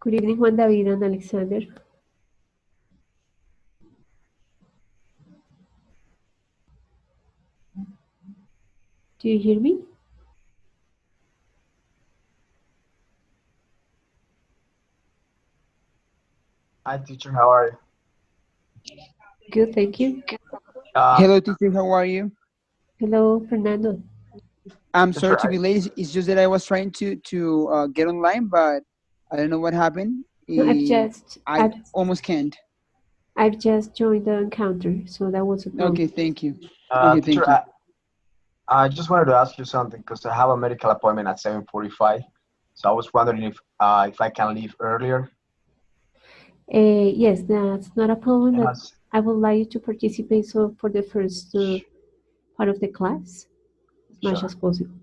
Good evening, Juan David and Alexander. Do you hear me? Hi, teacher. How are you? Good, thank you. Hello, teacher. How are you? Hello, Fernando. I'm sorry to be late. It's just that I was trying to get online, but I don't know what happened. No, I almost can't. I've just joined the encounter, so that was a problem. Okay, thank you. Okay, teacher, thank you. I just wanted to ask you something because I have a medical appointment at 7:45. So I was wondering if I can leave earlier. Yes, that's not a problem. Yes. I would like you to participate for the first part of the class as much as possible.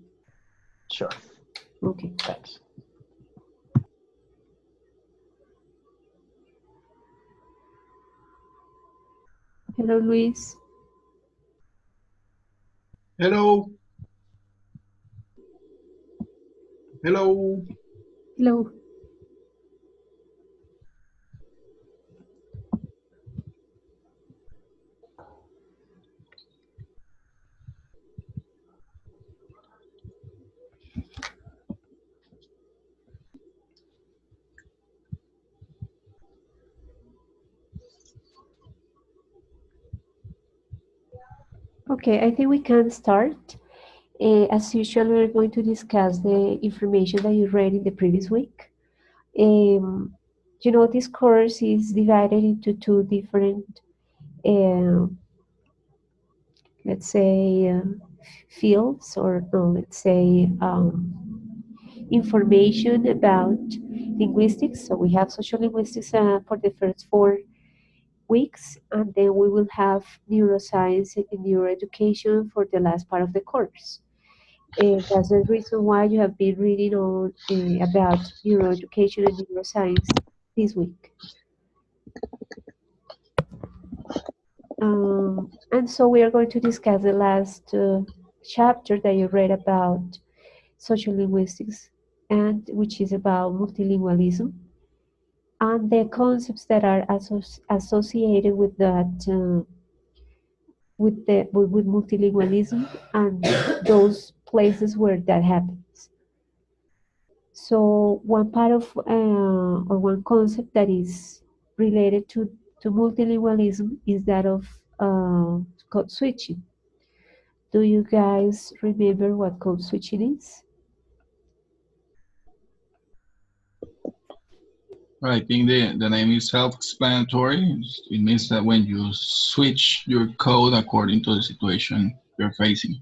Sure. Okay. Thanks. Hello, Luis. Hello. Hello. Hello. Okay, I think we can start. As usual, we're going to discuss the information that you read in the previous week. This course is divided into two different, let's say, fields, or no, let's say, information about linguistics. So we have social linguistics for the first 4 weeks, and then we will have neuroscience and neuroeducation for the last part of the course. That's the reason why you have been reading on about neuroeducation and neuroscience this week. And so we are going to discuss the last chapter that you read about social linguistics, and which is about multilingualism and the concepts that are associated with that, with multilingualism and those places where that happens. So one part of or one concept that is related to multilingualism is that of code switching. Do you guys remember what code switching is? I think the name is self-explanatory. It means that when you switch your code according to the situation you're facing.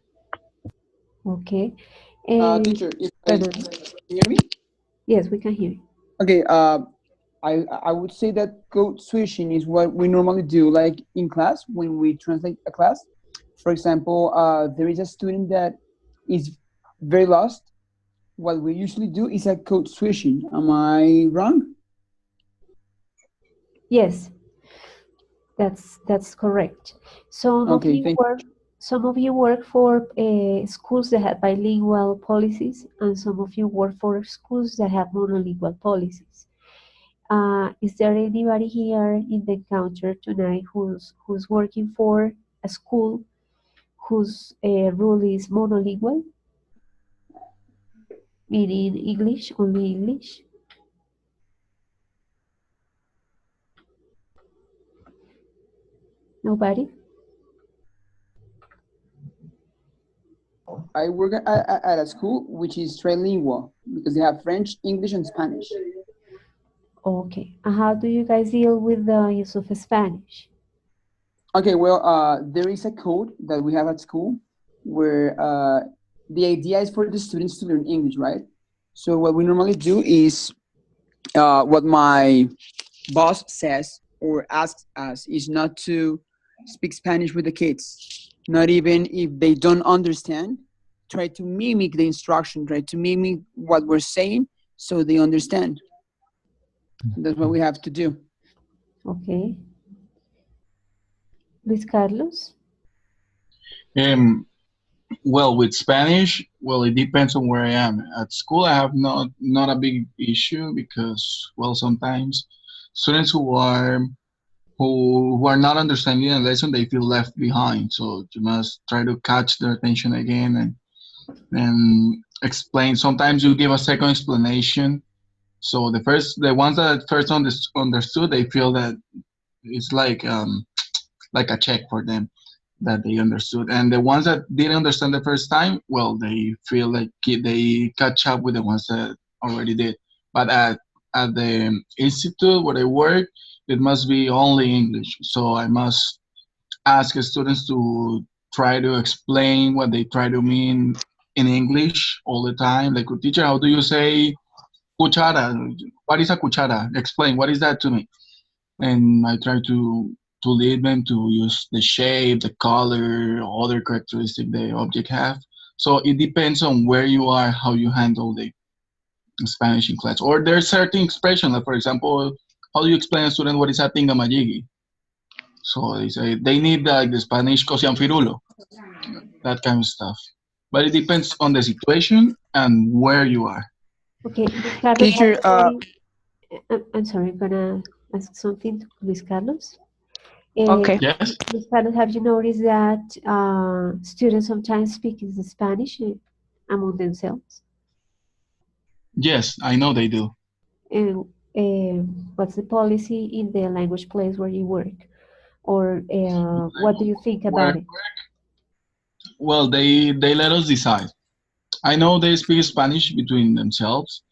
Okay. Teacher, can you hear me? Yes, we can hear you. Okay. I would say that code switching is what we normally do, like in class when we translate a class. For example, there is a student that is very lost. What we usually do is a code switching. Am I wrong? Yes, that's correct. Some of you work for schools that have bilingual policies, and some of you work for schools that have monolingual policies. Is there anybody here in the encounter tonight who's working for a school whose rule is monolingual, meaning English, only English? Nobody? I work at a school which is trilingual because they have French, English, and Spanish. Okay. And how do you guys deal with the use of Spanish? Okay, well, there is a code that we have at school where the idea is for the students to learn English, right? So what we normally do is what my boss says or asks us is not to speak Spanish with the kids, not even if they don't understand. Try to mimic the instruction, try to mimic what we're saying so they understand. That's what we have to do. Okay. Luis Carlos? Well, with Spanish, well, it depends on where I am. At school, I have not a big issue because, well, sometimes students who are not understanding a lesson, they feel left behind. So you must try to catch their attention again and explain. Sometimes you give a second explanation. So the ones that first understood, they feel that it's like a check for them that they understood. And the ones that didn't understand the first time, well, they feel like they catch up with the ones that already did. But at the institute where I work, it must be only English. So I must ask the students to try to explain what they try to mean in English all the time. Like, teacher, how do you say cuchara? What is a cuchara? Explain. What is that to me? And I try to lead them to use the shape, the color, other characteristic the object have. So it depends on where you are, how you handle the Spanish in class. Or there's certain expression, like for example, how do you explain to a student what is a tingamajigi? So they say they need like the Spanish cosianfirulo, that kind of stuff. But it depends on the situation and where you are. Okay, Luis Carlos, Teacher, I'm sorry, I'm gonna ask something to Luis Carlos. okay. Yes? Luis Carlos, have you noticed that students sometimes speak in Spanish among themselves? Yes, I know they do. And what's the policy in the language place where you work? Or what do you think about it? Well, they let us decide. I know they speak Spanish between themselves,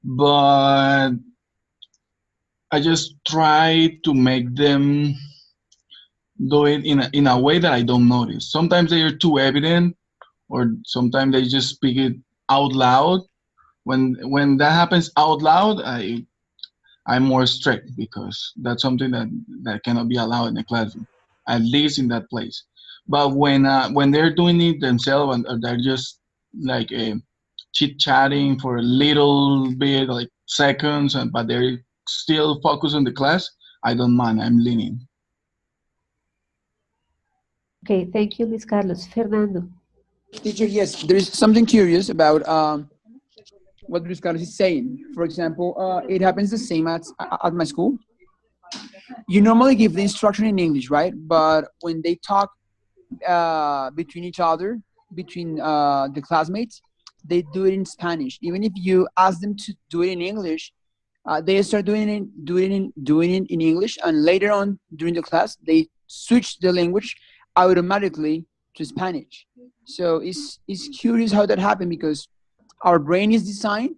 but I just try to make them do it in a way that I don't notice. Sometimes they are too evident, or sometimes they just speak it out loud. When that happens out loud, I'm more strict because that's something that cannot be allowed in the classroom, at least in that place. But when they're doing it themselves and they're just like chit chatting for a little bit, like seconds, but they're still focused on the class, I don't mind. I'm leaning. Okay, thank you, Luis Carlos. Fernando. Teacher, yes, there is something curious about what Luis Carlos is saying. For example, it happens the same at my school. You normally give the instruction in English, right? But when they talk between each other, between the classmates, they do it in Spanish. Even if you ask them to do it in English, they start doing it in English, and later on during the class, they switch the language automatically to Spanish. So it's curious how that happened because our brain is designed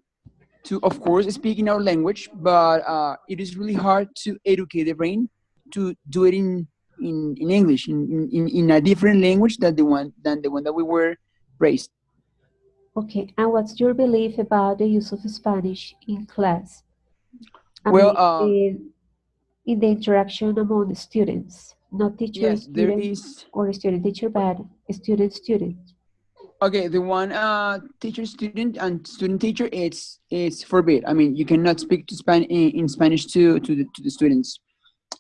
to, of course, speak in our language, but it is really hard to educate the brain to do it in English, in a different language than the one that we were raised. Okay, and what's your belief about the use of Spanish in class? I Well, mean, in the interaction among the students, not teacher yes, there student is. or student teacher, but student student. Okay, the one teacher student and student teacher, it's forbid. I mean, you cannot speak to in Spanish to the students,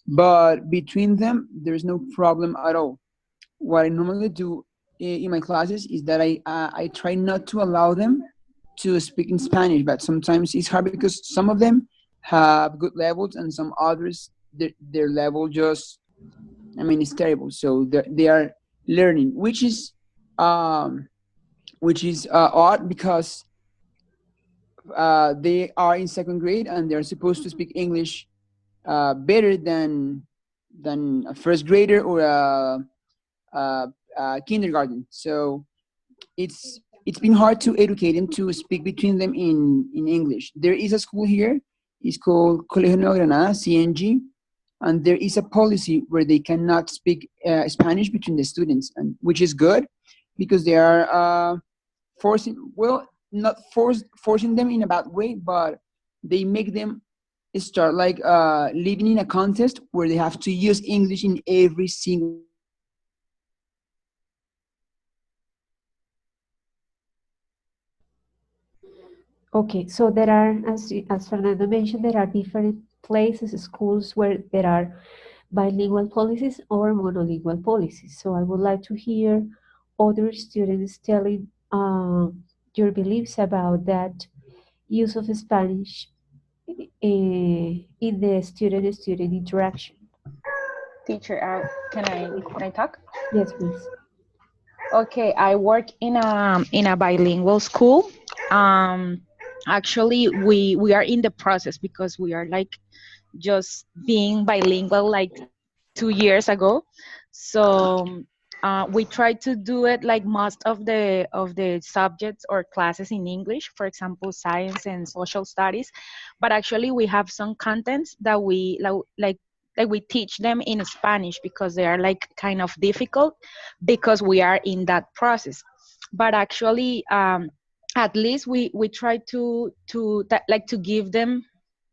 but between them, there's no problem at all. What I normally do in my classes is that I try not to allow them to speak in Spanish, but sometimes it's hard because some of them have good levels and some others their level just, I mean, it's terrible. So they are learning, um, which is odd because they are in second grade and they're supposed to speak English better than a first grader or a kindergarten. So it's been hard to educate them to speak between them in English. There is a school here. It's called Colegio Nueva Granada, CNG, and there is a policy where they cannot speak Spanish between the students, and which is good because they are forcing, well, not forcing them in a bad way, but they make them start like living in a contest where they have to use English in every single sentence. So it's Okay, so there are, as Fernando mentioned, there are different places, schools where there are bilingual policies or monolingual policies. So I would like to hear other students telling your beliefs about that use of Spanish in the student-student interaction? Teacher, can I talk? Yes, please. Okay, I work in a bilingual school. Actually, we are in the process because we are like just being bilingual like 2 years ago. So we try to do it like most of the subjects or classes in English, for example, science and social studies. But actually, we have some contents that we like we teach them in Spanish because they are like kind of difficult because we are in that process. But actually, at least we try like to give them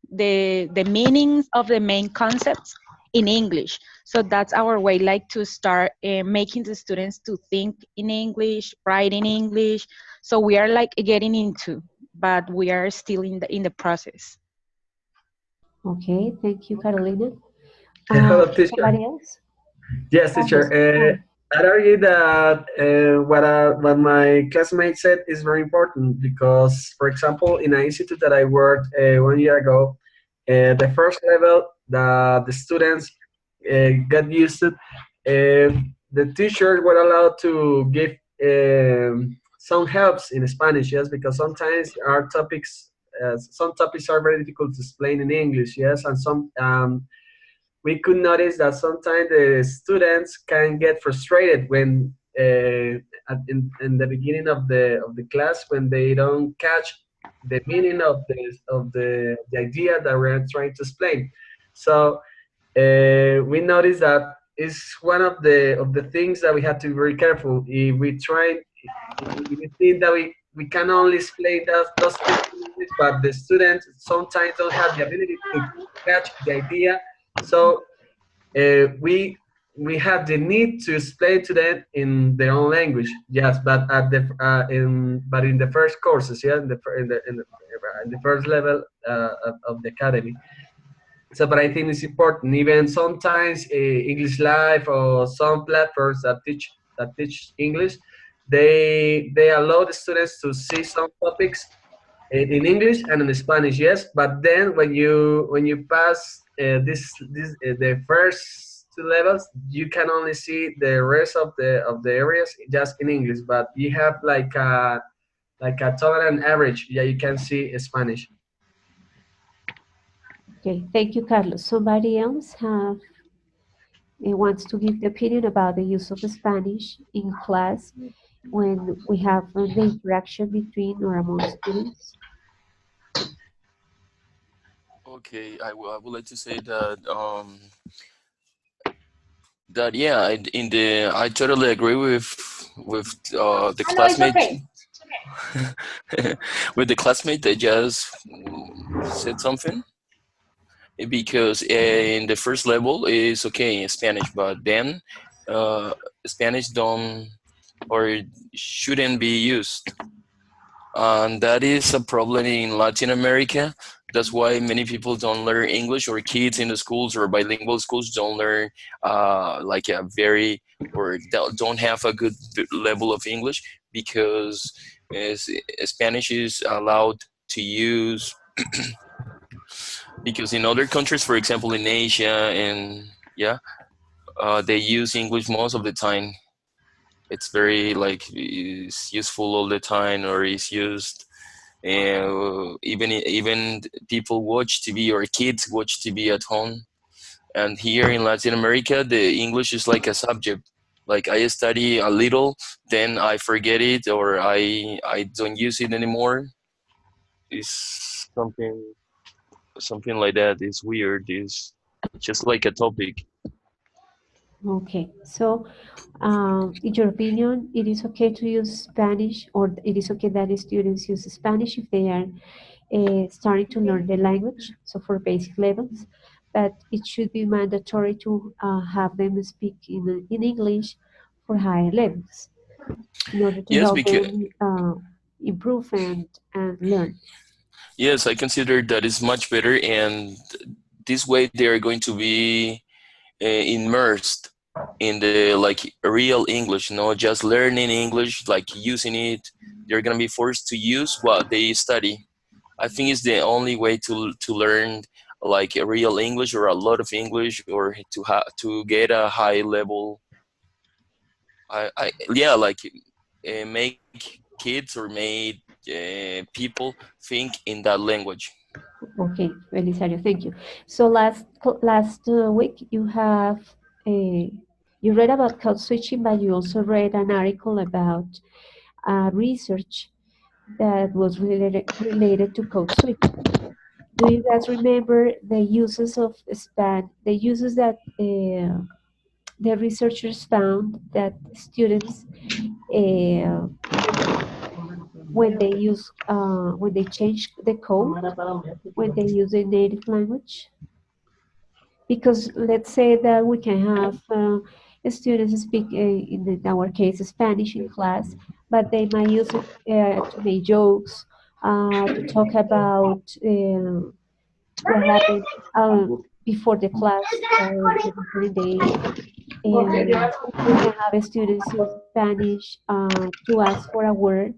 the meanings of the main concepts in English. So that's our way, like to start making the students to think in English, write in English. So we are like getting into, but we are still in the process. Okay, thank you, Carolina. Hello, teacher. Somebody else? Yes, teacher. Carlos. I'd argue that what my classmate said is very important because, for example, in an institute that I worked 1 year ago, the first level, the students got used to, the teachers were allowed to give some helps in Spanish, yes, because sometimes some topics are very difficult to explain in English, yes, and we could notice that sometimes the students can get frustrated when in the beginning of the class when they don't catch the meaning of the idea that we're trying to explain. So we noticed that is one of the things that we have to be very careful. If we think that we can only explain those things in English, but the students sometimes don't have the ability to catch the idea. So we have the need to explain to them in their own language. Yes, but in the first courses, yeah, in the first level of the academy. So, but I think it's important. Even sometimes English Live or some platforms that teach English, they allow the students to see some topics in English and in Spanish, yes. But then when you pass the first two levels, you can only see the rest of the areas just in English. But you have like a total average. Yeah, you can see Spanish. Okay, thank you, Carlos. Somebody else wants to give the opinion about the use of Spanish in class when we have the interaction between or among students? Okay, I would like to say that yeah, I totally agree with the No, it's classmate okay. with the classmate that just said something, because in the first level is okay in Spanish, but then uh, Spanish don't or shouldn't be used, and that is a problem in Latin America. That's why many people don't learn English, or kids in the schools or bilingual schools don't learn like a very or don't have a good level of English, because Spanish is allowed to use because in other countries, for example, in Asia and yeah, they use English most of the time. It's very like is useful all the time, or is used. And even people watch TV, or kids watch TV at home. And here in Latin America, the English is like a subject. Like I study a little, then I forget it, or I don't use it anymore. It's something like that. It's weird. It's just like a topic. Okay, so in your opinion, it is okay to use Spanish, or it is okay that the students use Spanish if they are starting to learn the language, so for basic levels, but it should be mandatory to have them speak in English for higher levels in order to Yes, help because them improve and learn. yes, I consider that is much better, and this way they are going to be immersed in the like real English, not just learning English, like using it. They're gonna be forced to use what they study. I think it's the only way to learn like a real English or a lot of English, or to get a high level. I yeah, like make kids or make people think in that language. Okay, Belisario, thank you. So last week you read about code switching, but you also read an article about research that was related to code switching. Do you guys remember the uses of the uses that the researchers found that students uh, when they change the code, when they use a native language? Because let's say that we can have students speak, our case, Spanish in class, but they might use it to make jokes, to talk about what happened before the class or the different day. And we can have students use Spanish to ask for a word,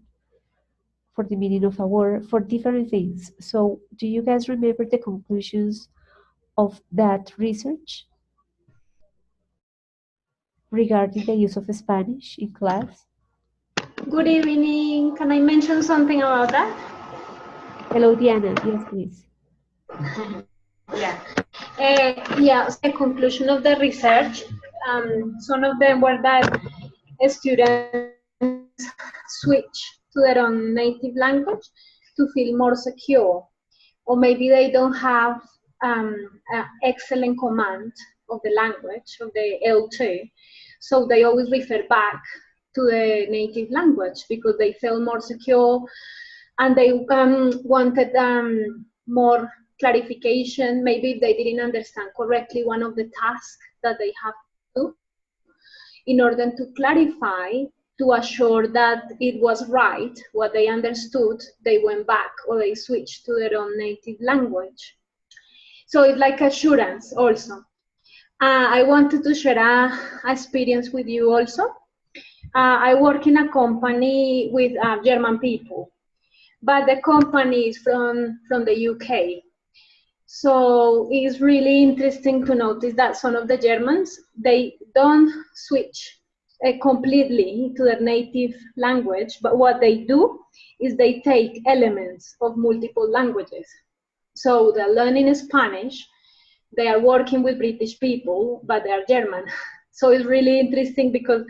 for the meaning of a word, for different things. So, do you guys remember the conclusions of that research regarding the use of Spanish in class? Good evening. Can I mention something about that? Hello, Diana. Yes, please. Yeah. Yeah, so the conclusion of the research, some of them were that students switch to their own native language to feel more secure, or maybe they don't have excellent command of the language, of the L2, so they always refer back to the native language because they feel more secure and they wanted more clarification. Maybe if they didn't understand correctly one of the tasks that they have to do, in order to clarify, to assure that it was right, what they understood, they went back or they switched to their own native language. So it's like assurance also. I wanted to share a experience with you also. I work in a company with German people, but the company is from the UK. So it's really interesting to notice that some of the Germans, they don't switch completely to their native language, but what they do is they take elements of multiple languages. So they're learning Spanish, they are working with British people, but they are German. So it's really interesting because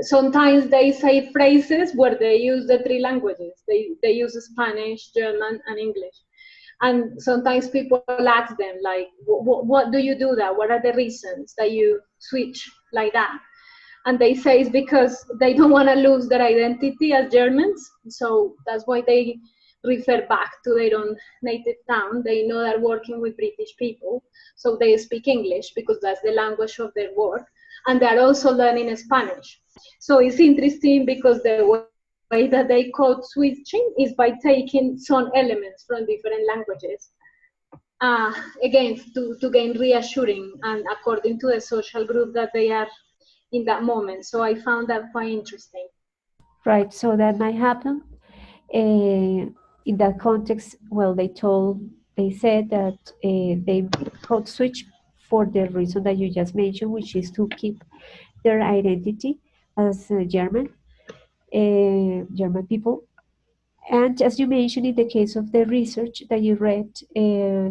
sometimes they say phrases where they use the three languages. They use Spanish, German, and English. And sometimes people ask them, like, what do you do that? What are the reasons that you switch like that? And they say it's because they don't want to lose their identity as Germans. So that's why they refer back to their own native town. They know they're working with British people, so they speak English because that's the language of their work. And they're also learning Spanish. So it's interesting because the way that they code switching is by taking some elements from different languages. Again, to gain reassuring and according to the social group that they are in that moment. So I found that quite interesting. Right, so that might happen. In that context, well, they said that they code switch for the reason that you just mentioned, which is to keep their identity as German people. And as you mentioned, in the case of the research that you read,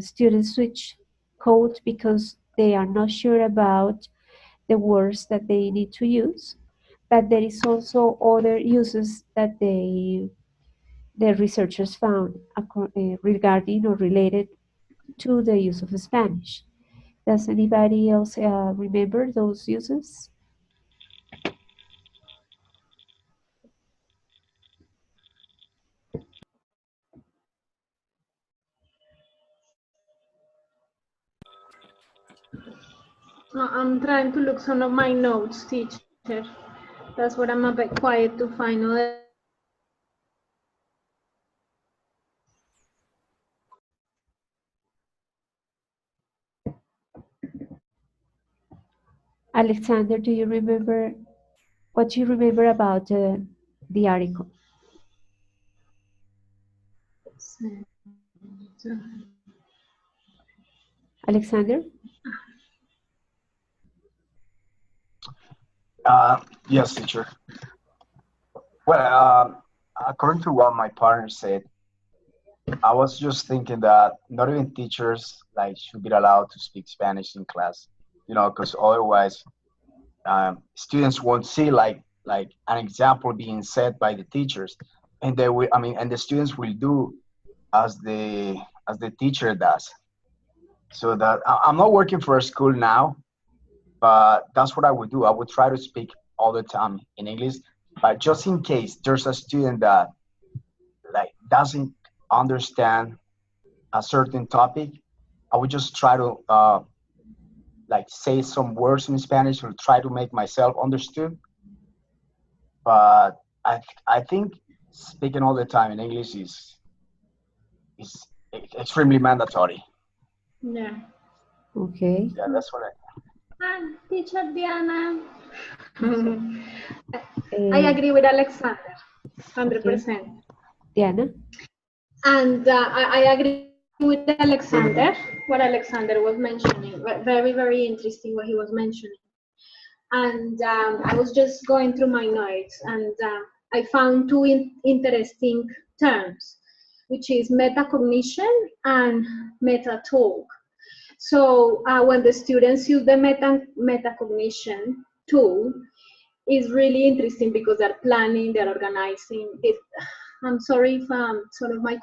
students switch code because they are not sure about the words that they need to use. But there is also other uses that the researchers found regarding or related to the use of Spanish. Does anybody else remember those uses? I'm trying to look some of my notes, teacher. That's what I'm a bit quiet to find all the Alexander, do you remember, what do you remember about the article? Alexander? Yes, teacher. Well, according to what my partner said, I was just thinking that not even teachers like should be allowed to speak Spanish in class, because otherwise students won't see like an example being set by the teachers, and they will. I mean, and the students will do as the teacher does. So that I'm not working for a school now, but that's what I would do. I would try to speak all the time in English, but just in case there's a student that like doesn't understand a certain topic, I would just try to like say some words in Spanish or try to make myself understood. But I think speaking all the time in English is extremely mandatory. Yeah. Okay. Yeah, that's what I. Teacher Diana. I Uh, agree with Alexander, 100%. Diana? And I agree with Alexander, what Alexander was mentioning. Very, very interesting what he was mentioning. And I was just going through my notes, and I found two interesting terms, which is metacognition and meta-talk. So when the students use the metacognition tool, is really interesting because they're planning, they're organizing. I'm sorry if some of my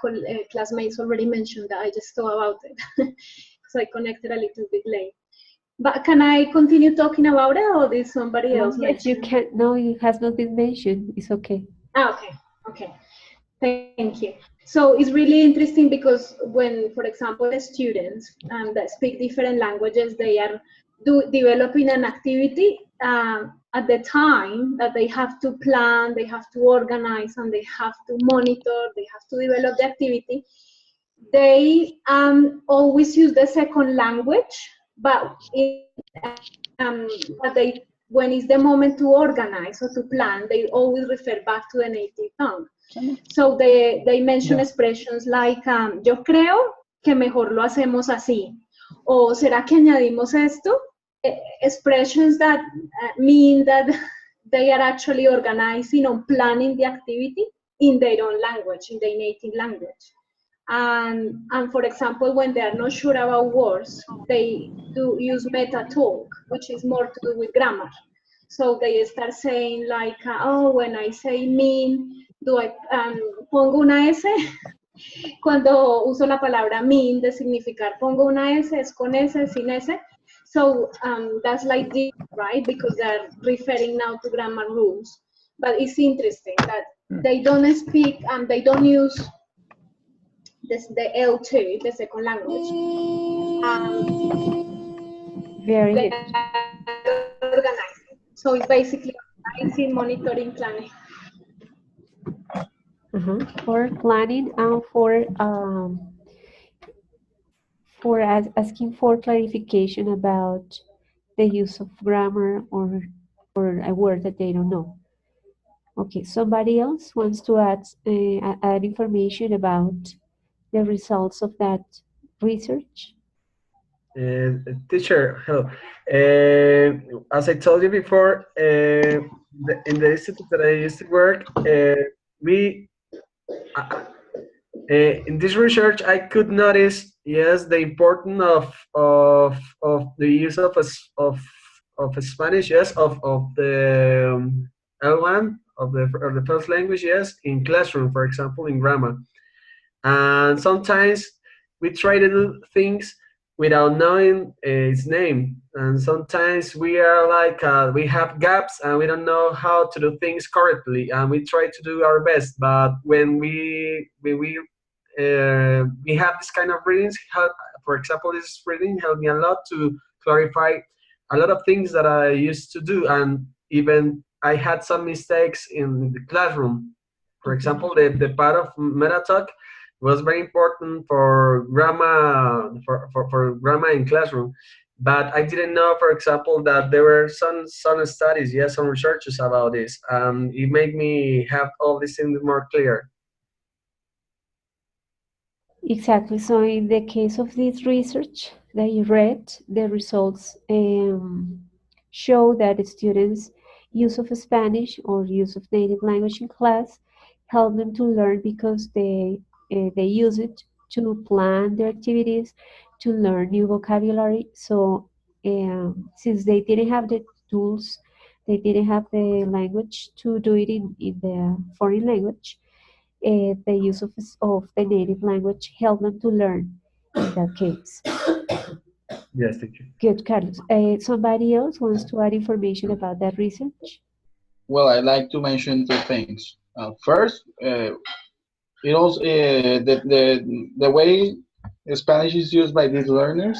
classmates already mentioned that. I just thought about it because I connected a little bit late. But can I continue talking about it, or did somebody else Yes, you mention? can. No, it has not been mentioned. It's okay. Okay, okay. Thank you. So it's really interesting because when, for example, the students that speak different languages, they are developing an activity at the time that they have to plan, they have to organize, and they have to monitor, they have to develop the activity. They always use the second language, but when it's the moment to organize or to plan, they always refer back to the native tongue. So they mention expressions like, yo creo que mejor lo hacemos así, o ¿será que añadimos esto? Expressions that mean that they are actually organizing or planning the activity in their own language, in their native language. And for example, when they are not sure about words, they do use meta talk, which is more to do with grammar. So they start saying like, oh, when I say mean, do I pongo una S? Cuando uso la palabra mean de significar pongo una S, es con S, sin S. So that's like this, right? Because they're referring now to grammar rules. But it's interesting that they don't speak, they don't use the L2, the second language. Very good. Organizing. So it's basically organizing, monitoring, planning. For planning and for asking for clarification about the use of grammar or a word that they don't know. Okay, somebody else wants to add information about the results of that research? Teacher, hello. As I told you before, in the institute that I used to work, we in this research I could notice, yes, the importance of the use of Spanish, yes, of the L1 of the first language, yes, in classroom, for example, in grammar. And sometimes we try to do things without knowing its name, and sometimes we are like we have gaps and we don't know how to do things correctly, and we try to do our best. But when we have this kind of readings, for example, this reading helped me a lot to clarify a lot of things that I used to do, and even I had some mistakes in the classroom. For example, the part of meta talk was very important for grammar, for grammar in classroom. But I didn't know, for example, that there were some studies, yes, some researches about this. It made me have all these things more clear. Exactly. So in the case of this research that you read, the results show that the students' use of Spanish or use of native language in class help them to learn because they use it to plan their activities, to learn new vocabulary. So since they didn't have the tools, they didn't have the language to do it in the foreign language, the use of the native language help them to learn in that case. Yes, teacher. Good, Carlos. Somebody else wants to add information about that research? Well, I like to mention two things. First, it also the way Spanish is used by these learners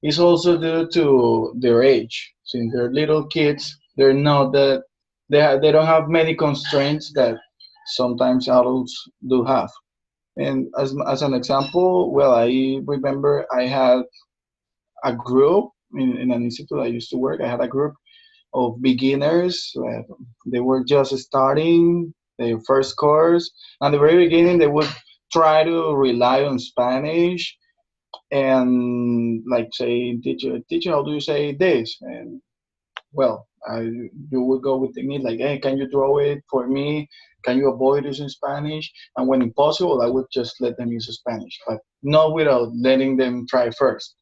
is also due to their age. Since they're little kids, they're not that they don't have many constraints that sometimes adults do have. And as an example, well, I remember I had a group in an institute I used to work. I had a group of beginners. They were just starting their first course. At the very beginning, they would try to rely on Spanish and like say, teacher, how do you say this? And well, you would go with technique like, hey, can you draw it for me? Can you avoid using Spanish? And when impossible, I would just let them use Spanish, but not without letting them try first.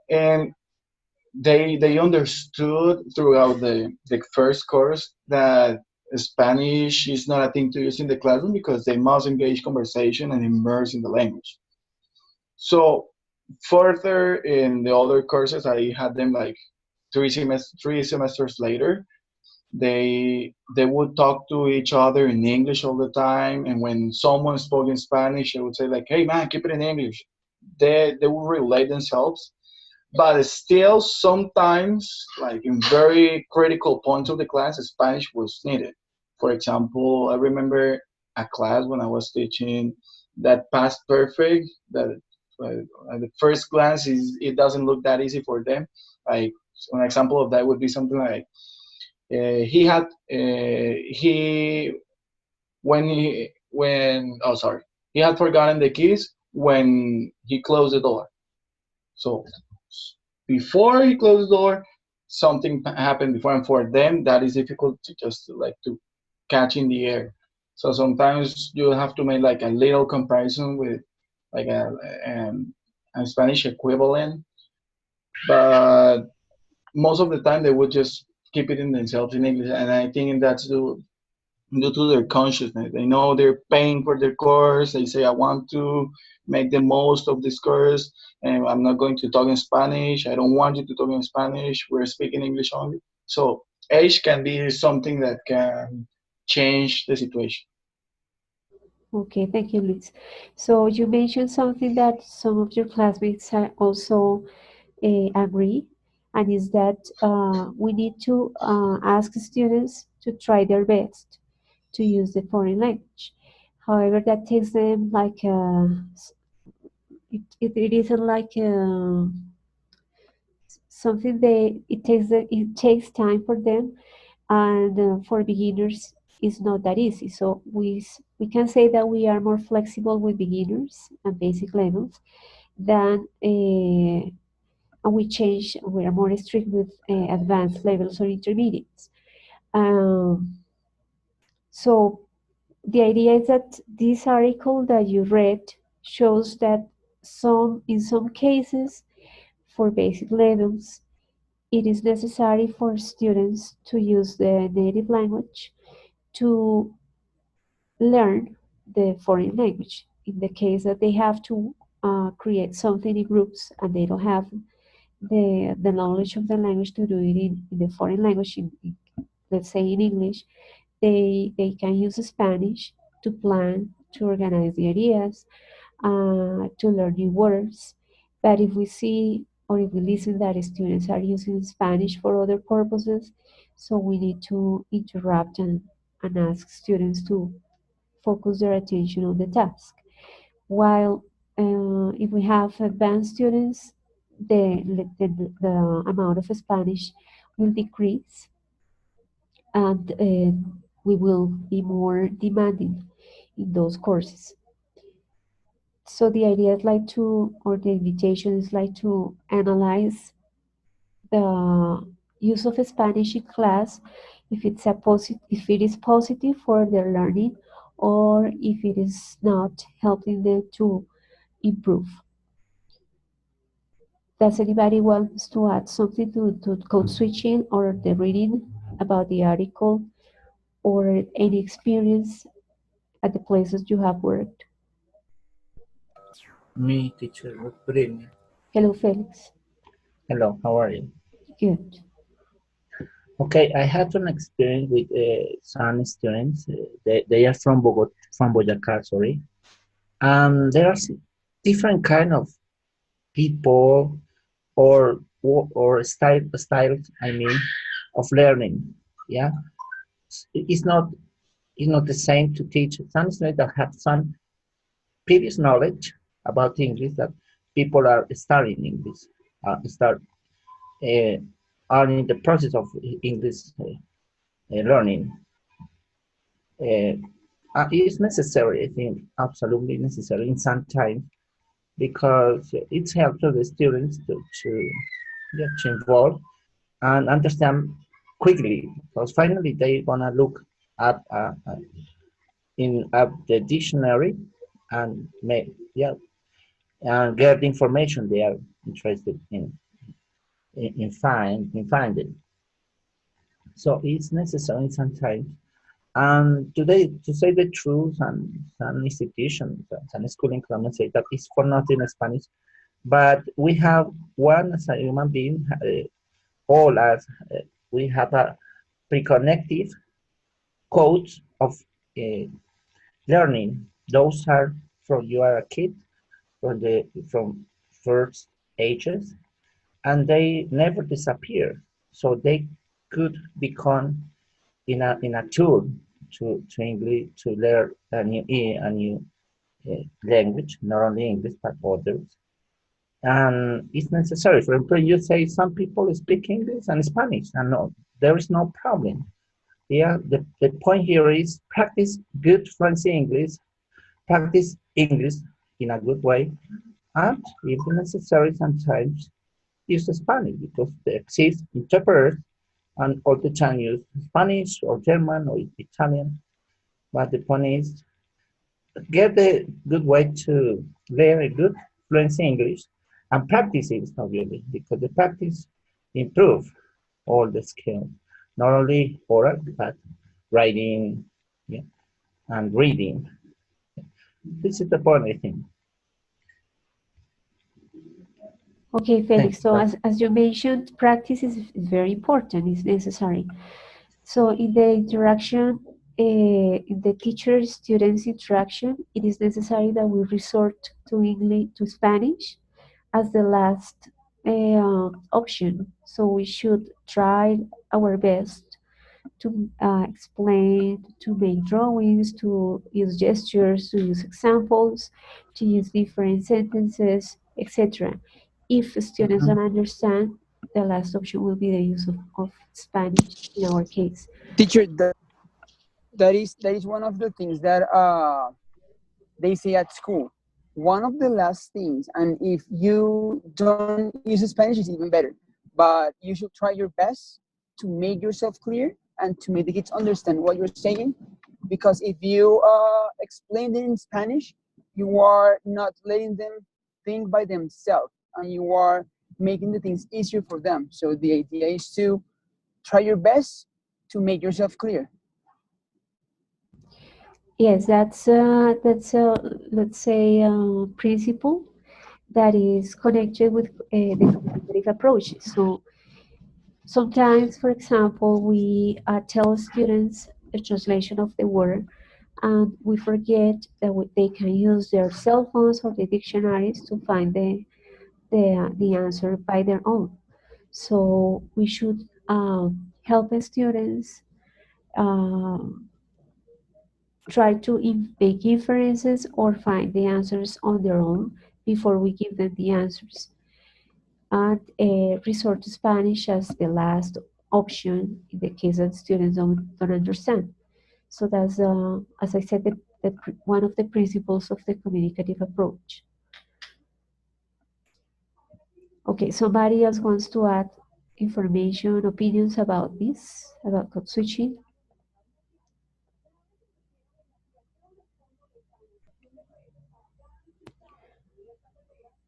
And they understood throughout the first course that Spanish is not a thing to use in the classroom because they must engage conversation and immerse in the language. So further in the other courses, I had them like 3 semesters later. They would talk to each other in English all the time, and when someone spoke in Spanish, they would say like, "Hey man, keep it in English." They would relate themselves, but still sometimes like in very critical points of the class Spanish was needed. For example, I remember a class when I was teaching that past perfect that at the first glance is it doesn't look that easy for them. Like an example of that would be something like he when oh sorry, he had forgotten the keys when he closed the door. So before he closed the door, something happened before, and for them that is difficult to just like to catch in the air. So sometimes you have to make like a little comparison with like a Spanish equivalent, but most of the time they would just keep it in themselves in English, and I think that's due to their consciousness. They know they're paying for their course. They say, I want to make the most of this course, and I'm not going to talk in Spanish. I don't want you to talk in Spanish. We're speaking English only. So age can be something that can change the situation. Okay, thank you, Luis. So you mentioned something that some of your classmates also agree, and is that we need to ask students to try their best to use the foreign language. However, that takes them like it isn't like something it takes time for them, and for beginners it's not that easy. So we can say that we are more flexible with beginners and basic levels than and we are more strict with advanced levels or intermediates. Um, so the idea is that this article that you read shows that in some cases for basic levels it is necessary for students to use the native language to learn the foreign language. In the case that they have to create something in groups and they don't have the knowledge of the language to do it in the foreign language, let's say in English, they can use Spanish to plan, to organize the ideas, to learn new words. But if we see or if we listen that students are using Spanish for other purposes, so we need to interrupt and ask students to focus their attention on the task. While if we have advanced students, the amount of Spanish will decrease, and we will be more demanding in those courses. So the idea is like to, or the invitation is like to analyze the use of Spanish in class, if if it is positive for their learning, or if it is not helping them to improve. Does anybody wants to add something to code switching or the reading about the article, or any experience at the places you have worked? Me, teacher, good evening. Hello, Felix. Hello, how are you? Good. Okay, I had an experience with some students. They are from from Boyacá, sorry. There are different kind of people or styles. I mean, of learning. Yeah, it's not it's not the same to teach some students that have some previous knowledge about English that people are studying English, start uh, are in the process of English learning. It's necessary, I think, absolutely necessary in some time because it helps the students to involve and understand quickly because finally they gonna look at in the dictionary and make yeah and get the information they are interested in finding. So it's necessary sometimes. And today, to say the truth, some institutions, some schooling can say that it's for nothing in Spanish, but we have one as a human being, all as we have a pre-connective codes of uh, learning. Those are from you are a kid, from first ages, and they never disappear. So they could become in a tool to English to learn a new language, not only English but others. And it's necessary. For example, you say some people speak English and Spanish, and no, there is no problem. Yeah, the point here is practice good fluency English, practice English in a good way, and if necessary, sometimes use Spanish because there exist interpreters and all the time use Spanish or German or Italian. But the point is get a good way to learn a good fluency English and practice it obviously because the practice improve all the skills, not only oral but writing, yeah, and reading. This is the point I think. Okay, Felix. So as you mentioned, practice is very important. It's necessary. So in the interaction, in the teacher-students interaction, it is necessary that we resort to English, to Spanish, as the last option. So we should try our best to explain, to make drawings, to use gestures, to use examples, to use different sentences, etc. If students don't understand, the last option will be the use of Spanish in our case. Teacher, that is one of the things that they say at school. One of the last things, and if you don't use Spanish, it's even better. But you should try your best to make yourself clear and to make the kids understand what you're saying. Because if you explain it in Spanish, you are not letting them think by themselves, and you are making the things easier for them. So the idea is to try your best to make yourself clear. Yes, that's a, let's say, principle that is connected with the collaborative approaches. So sometimes, for example, we tell students the translation of the word, and we forget that they can use their cell phones or the dictionaries to find the answer by their own. So we should help the students um, try to make inferences or find the answers on their own before we give them the answers. and resort to Spanish as the last option in the case that students don't understand. So that's, as I said, one of the principles of the communicative approach. Okay, somebody else wants to add information, opinions about this, about code switching?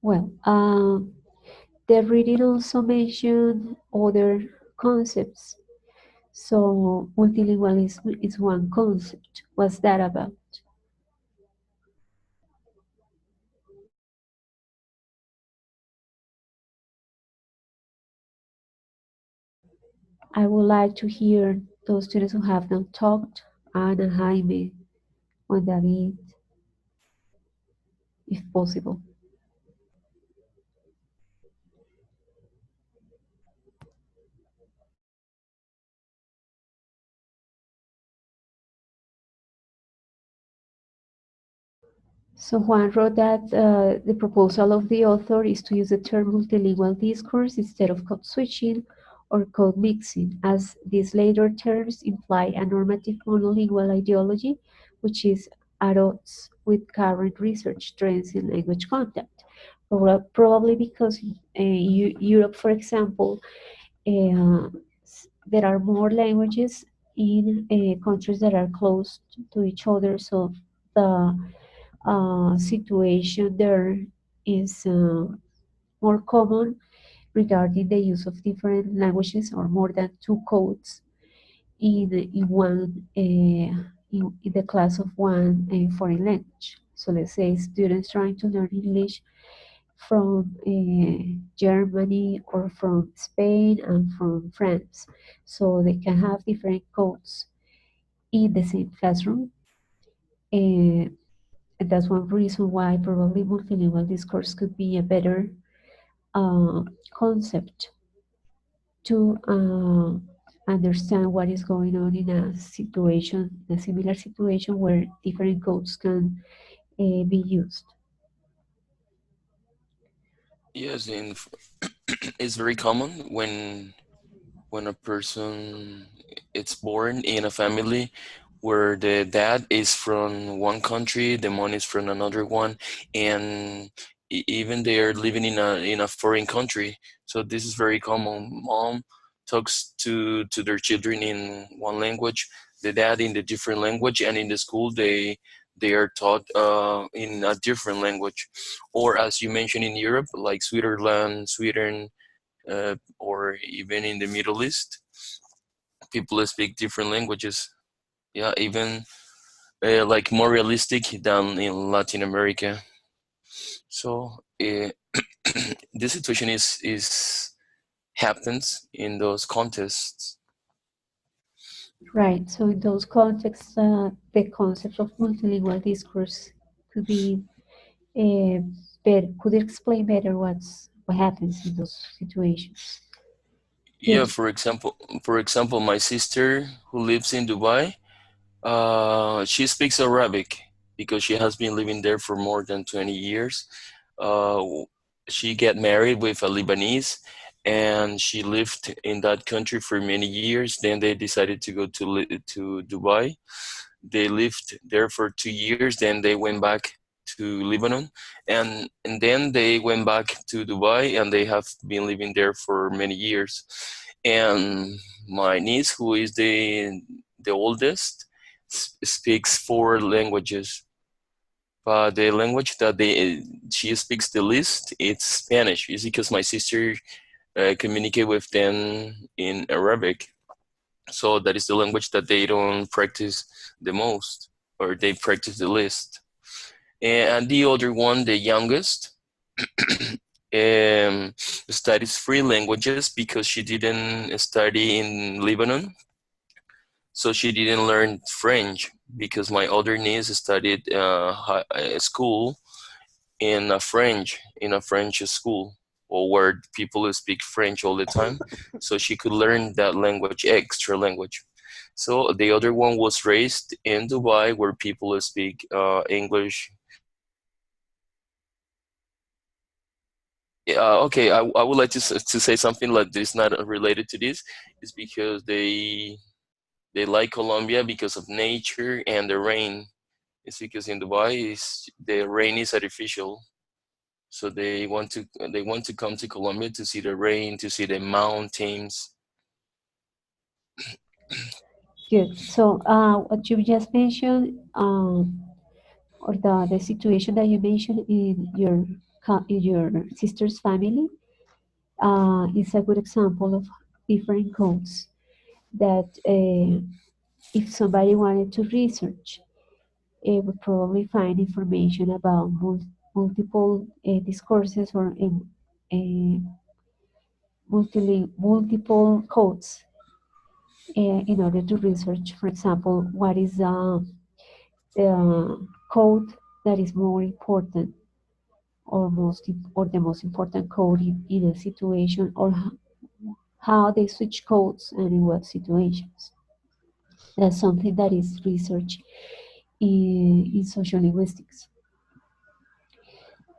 Well, the reading also mentioned other concepts. So multilingualism is one concept. What's that about? I would like to hear those students who have not talked, Ana, Jaime, Juan David, if possible. So Juan wrote that the proposal of the author is to use the term multilingual discourse instead of code switching or code mixing, as these later terms imply a normative monolingual ideology, which is at odds with current research trends in language content. Probably because Europe, for example, there are more languages in countries that are close to each other, so the situation there is more common regarding the use of different languages or more than two codes in one in the class of one foreign language. So let's say students trying to learn English from Germany or from Spain and from France. So they can have different codes in the same classroom. And that's one reason why probably multilingual discourse could be a better concept to understand what is going on in a situation, a similar situation where different codes can be used. Yes, and it's very common when a person it's born in a family where the dad is from one country, the mom is from another one, and even they are living in a foreign country. So this is very common. Mom talks to their children in one language, the dad in the different language, and in the school they are taught in a different language. Or as you mentioned in Europe, like Switzerland, Sweden, or even in the Middle East, people speak different languages. Yeah, even like more realistic than in Latin America. So this situation is happens in those contests. Right. So in those contexts, the concept of multilingual discourse could be better. Could you explain better what happens in those situations? Yeah, Yes. for example, my sister who lives in Dubai, she speaks Arabic because she has been living there for more than 20 years. Uh, she get married with a Lebanese, and she lived in that country for many years. Then they decided to go to Dubai. They lived there for 2 years. Then they went back to Lebanon, and then they went back to Dubai, and they have been living there for many years. And my niece, who is the oldest, speaks 4 languages, but the language that she speaks the least it's Spanish. It's because my sister communicate with them in Arabic, so that is the language that they don't practice the most, or they practice the least. And the other one, the youngest, studies 3 languages because she didn't study in Lebanon, so she didn't learn French. Because my other niece studied school in a French school, or where people speak French all the time, so she could learn that language, extra language. So the other one was raised in Dubai, where people speak English, Okay, I would like to say something like this, not related to this. Is because they like Colombia because of nature and the rain. It's because in Dubai the rain is artificial, so they want to come to Colombia to see the rain, to see the mountains. Good. So what you just mentioned, or the situation that you mentioned in your sister's family, is a good example of different codes that if somebody wanted to research, it would probably find information about multiple discourses or multiple codes in order to research, for example, what is the code that is more important or the most important code in a situation, or how they switch codes and in what situations. That's something that is researched in social linguistics.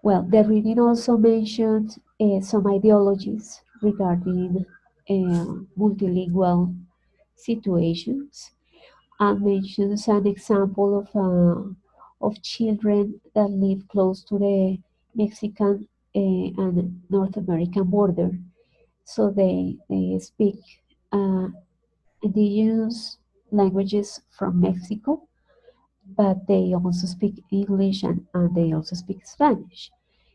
Well, the reading also mentioned some ideologies regarding multilingual situations, and mentions an example of children that live close to the Mexican and North American border. So they speak uh, indigenous languages from Mexico, but they also speak English and they also speak Spanish.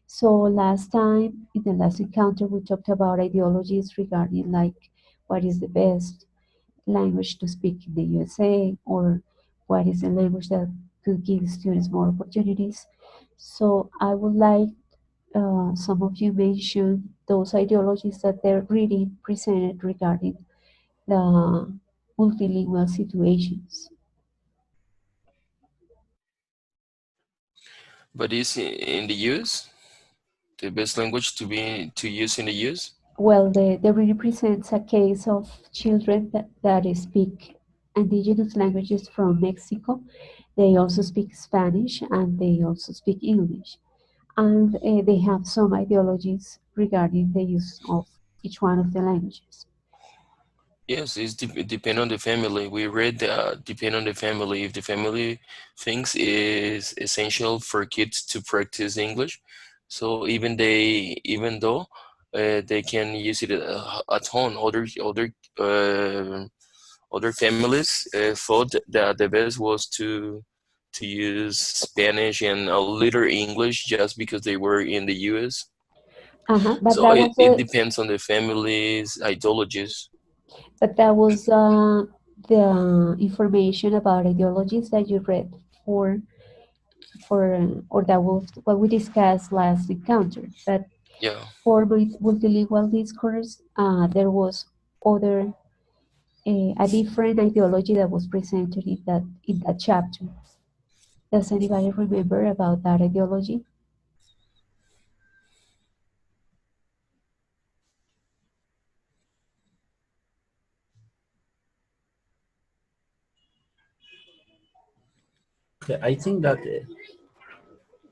So last time, in the last encounter, we talked about ideologies regarding like what is the best language to speak in the USA, or what is the language that could give students more opportunities. So I would like some of you mention those ideologies that they're really presented regarding the multilingual situations. But is in the use the best language to use in the use? Well, they really presents a case of children that speak indigenous languages from Mexico. They also speak Spanish and they also speak English. And they have some ideologies regarding the use of each one of the languages. Yes, it depend on the family. We read that depend on the family. If the family thinks is essential for kids to practice English, so even though they can use it at home, other families thought that the best was to use Spanish and a little English just because they were in the U.S. But So that was it depends on the family's ideologies. the information about ideologies that you read for or that was what we discussed last encounter. But Yeah. for multilingual discourse, there was other a different ideology that was presented in that chapter. Does anybody remember about that ideology? Okay, I think that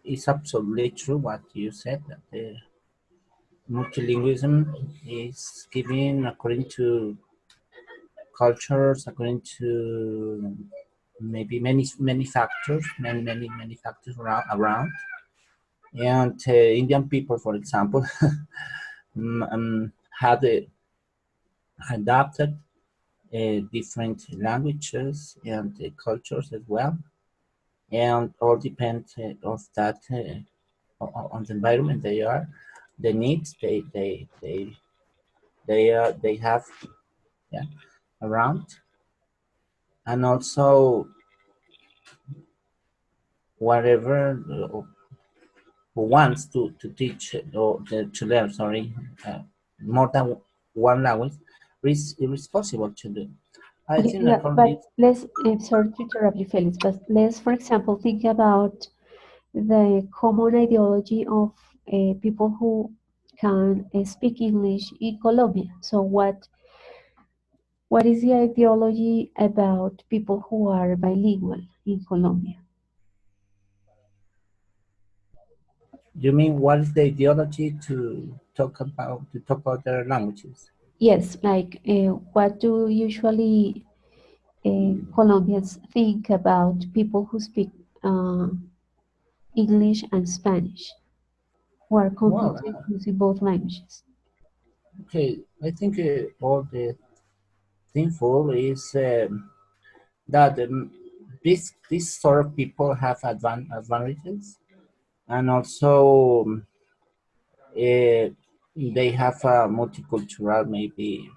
it's absolutely true what you said, that multilingualism is given according to cultures, according to maybe many factors, many factors around. And Indian people, for example, had adapted different languages and cultures as well, and all depends of that on the environment they are, the needs they have, yeah, around, and also whatever who wants to teach or to learn, sorry, more than one language is possible to do. I Okay, think yeah, but according. let's, I'm sorry to interrupt you, Felix, but let's, for example, think about the common ideology of people who can speak English in Colombia. So what is the ideology about people who are bilingual in Colombia? You mean what is the ideology to talk about their languages? Yes, like what do usually Colombians think about people who speak uh, English and Spanish, who are Well, competent using both languages? okay, I think all the thankful is that this sort of people have advantages, and also they have a multicultural maybe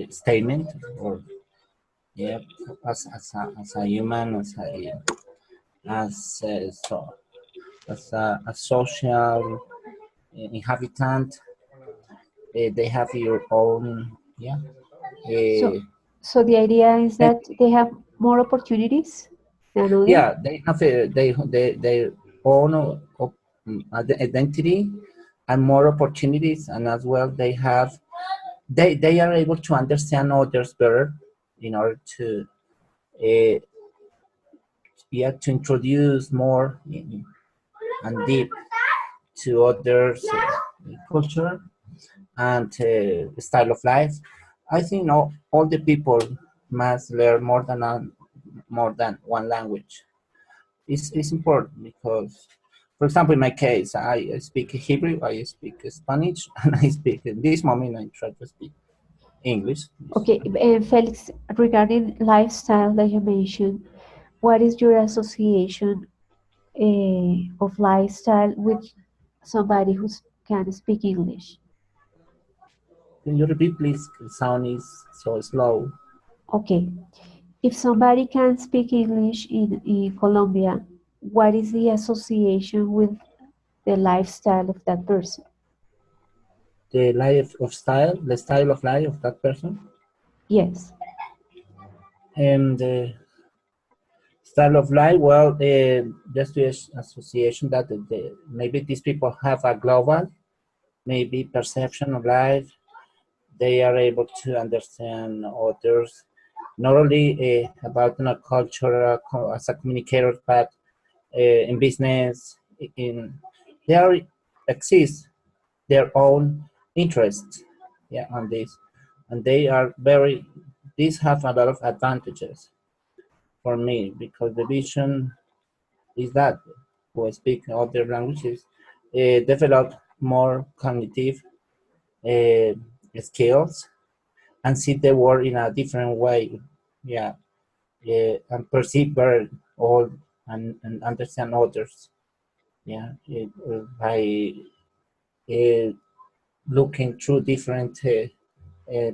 statement, or yeah, as a human, as a, so as a social inhabitant, they have your own, yeah. So, Uh, so the idea is that they have more opportunities than others? yeah, they have their own identity and more opportunities, and as well they are able to understand others better in order to uh, yeah, to introduce more and deep to others culture and style of life. I think all the people must learn more than one language. It's important because, for example, in my case, I speak Hebrew, I speak Spanish, and I speak, in this moment, I try to speak English. Okay, Felix, regarding lifestyle that you mentioned, what is your association of lifestyle with somebody who can speak English? Can you repeat, please? The sound is so slow. Okay, if somebody can speak English in Colombia, what is the association with the lifestyle of that person? The style of life of that person, Yes. and the style of life. Well, just the association that maybe these people have a global, maybe perception of life. They are able to understand others, not only about culture as a communicator, but in business. In there exists their own interests, yeah, on this, and they are very. These have a lot of advantages for me because the vision is that who speak other languages develop more cognitive uh, skills and see the world in a different way. Yeah, and perceive better all and understand others. Yeah, by uh, looking through different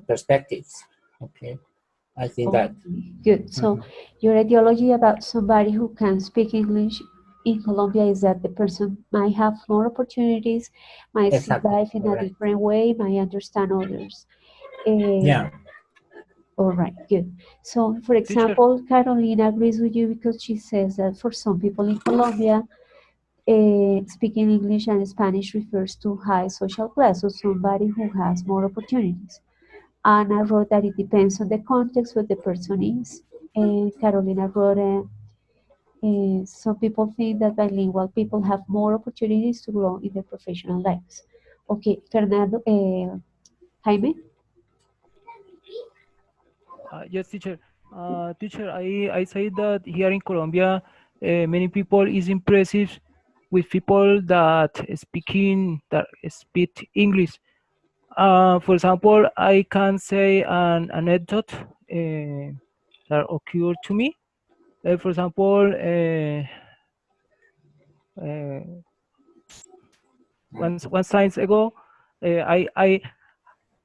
perspectives. Okay, I think that. Okay, good. So Mhm. your ideology about somebody who can speak English in Colombia is that the person might have more opportunities, might see Exactly, life in a correct. different way, might understand others. Uh, Yeah, all right, good. So, for Teacher, example, Carolina agrees with you because she says that for some people in Colombia, speaking English and Spanish refers to high social class, so somebody who has more opportunities. Anna wrote that it depends on the context where the person is. And Carolina wrote, some people think that bilingual people have more opportunities to grow in their professional lives. Okay, Fernando, Jaime? yes, teacher. Teacher, I say that here in Colombia, many people is impressive with people that speak English. For example, I can say an anecdote that occurred to me. For example, uh, once times ago, uh, I I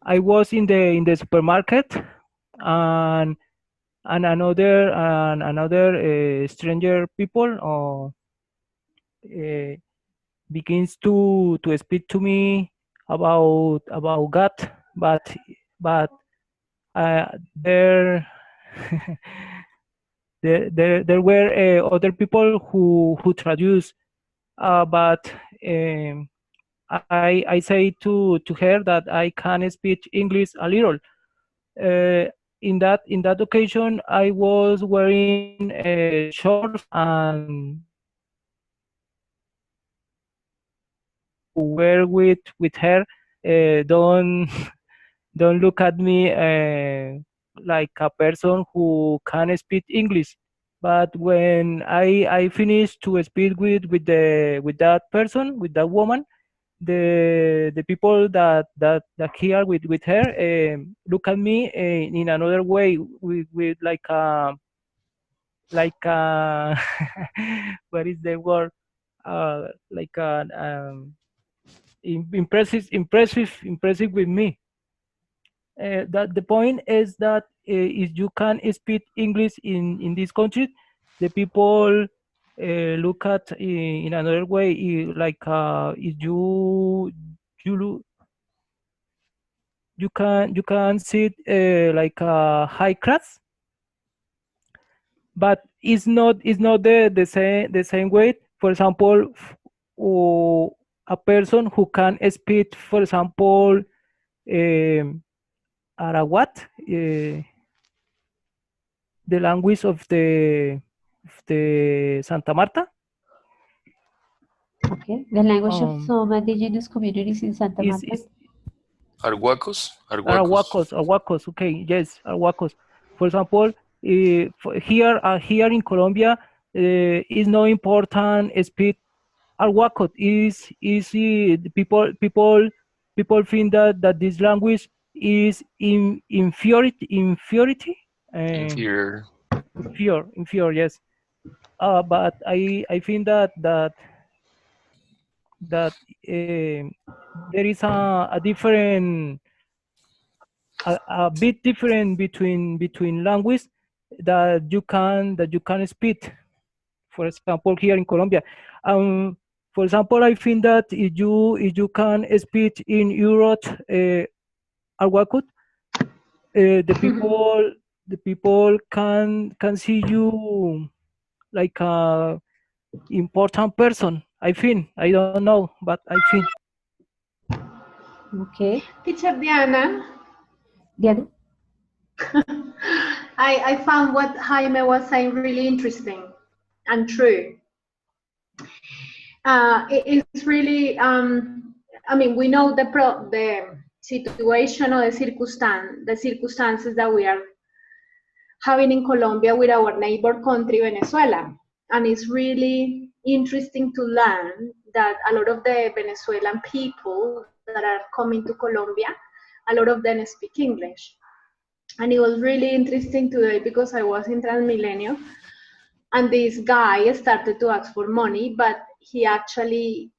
I was in the supermarket, and another stranger people uh, begins to speak to me about God, but uh, there there were other people who traduce, but I say to her that I can speak English a little. in that occasion, I was wearing shorts and wear with her. Don't don't look at me like a person who can speak English. But when I finished to speak with that person, with that woman, the people that here with her look at me in another way with like what is the word, like an impressive with me. That the point is that if you can speak English in this country, the people look at in another way. Like if you can see it like a high class, but it's not the same way. For example, a person who can speak, for example, Arawat, the language of the Santa Marta. Okay, the language of some indigenous communities in Santa Marta. Arhuacos? Arhuacos, okay, yes, Arhuacos. For example, here in Colombia, is no important speak Arhuaco. The people think that this language is inferiority. Inferior. Inferior, yes. But I think that there is a different, a bit different between language that you can speak. For example, here in Colombia, for example, I think that if you can speak in Europe, Arhuaco, the people can see you like a important person. I think, I don't know, but I think. Okay. Teacher Diana. Diana? I found what Jaime was saying really interesting and true. It's really, I mean, we know the situation or the circumstances that we are having in Colombia with our neighbor country, Venezuela. And it's really interesting to learn that a lot of the Venezuelan people that are coming to Colombia, a lot of them speak English. And it was really interesting today because I was in Transmilenio and this guy started to ask for money, but he actually,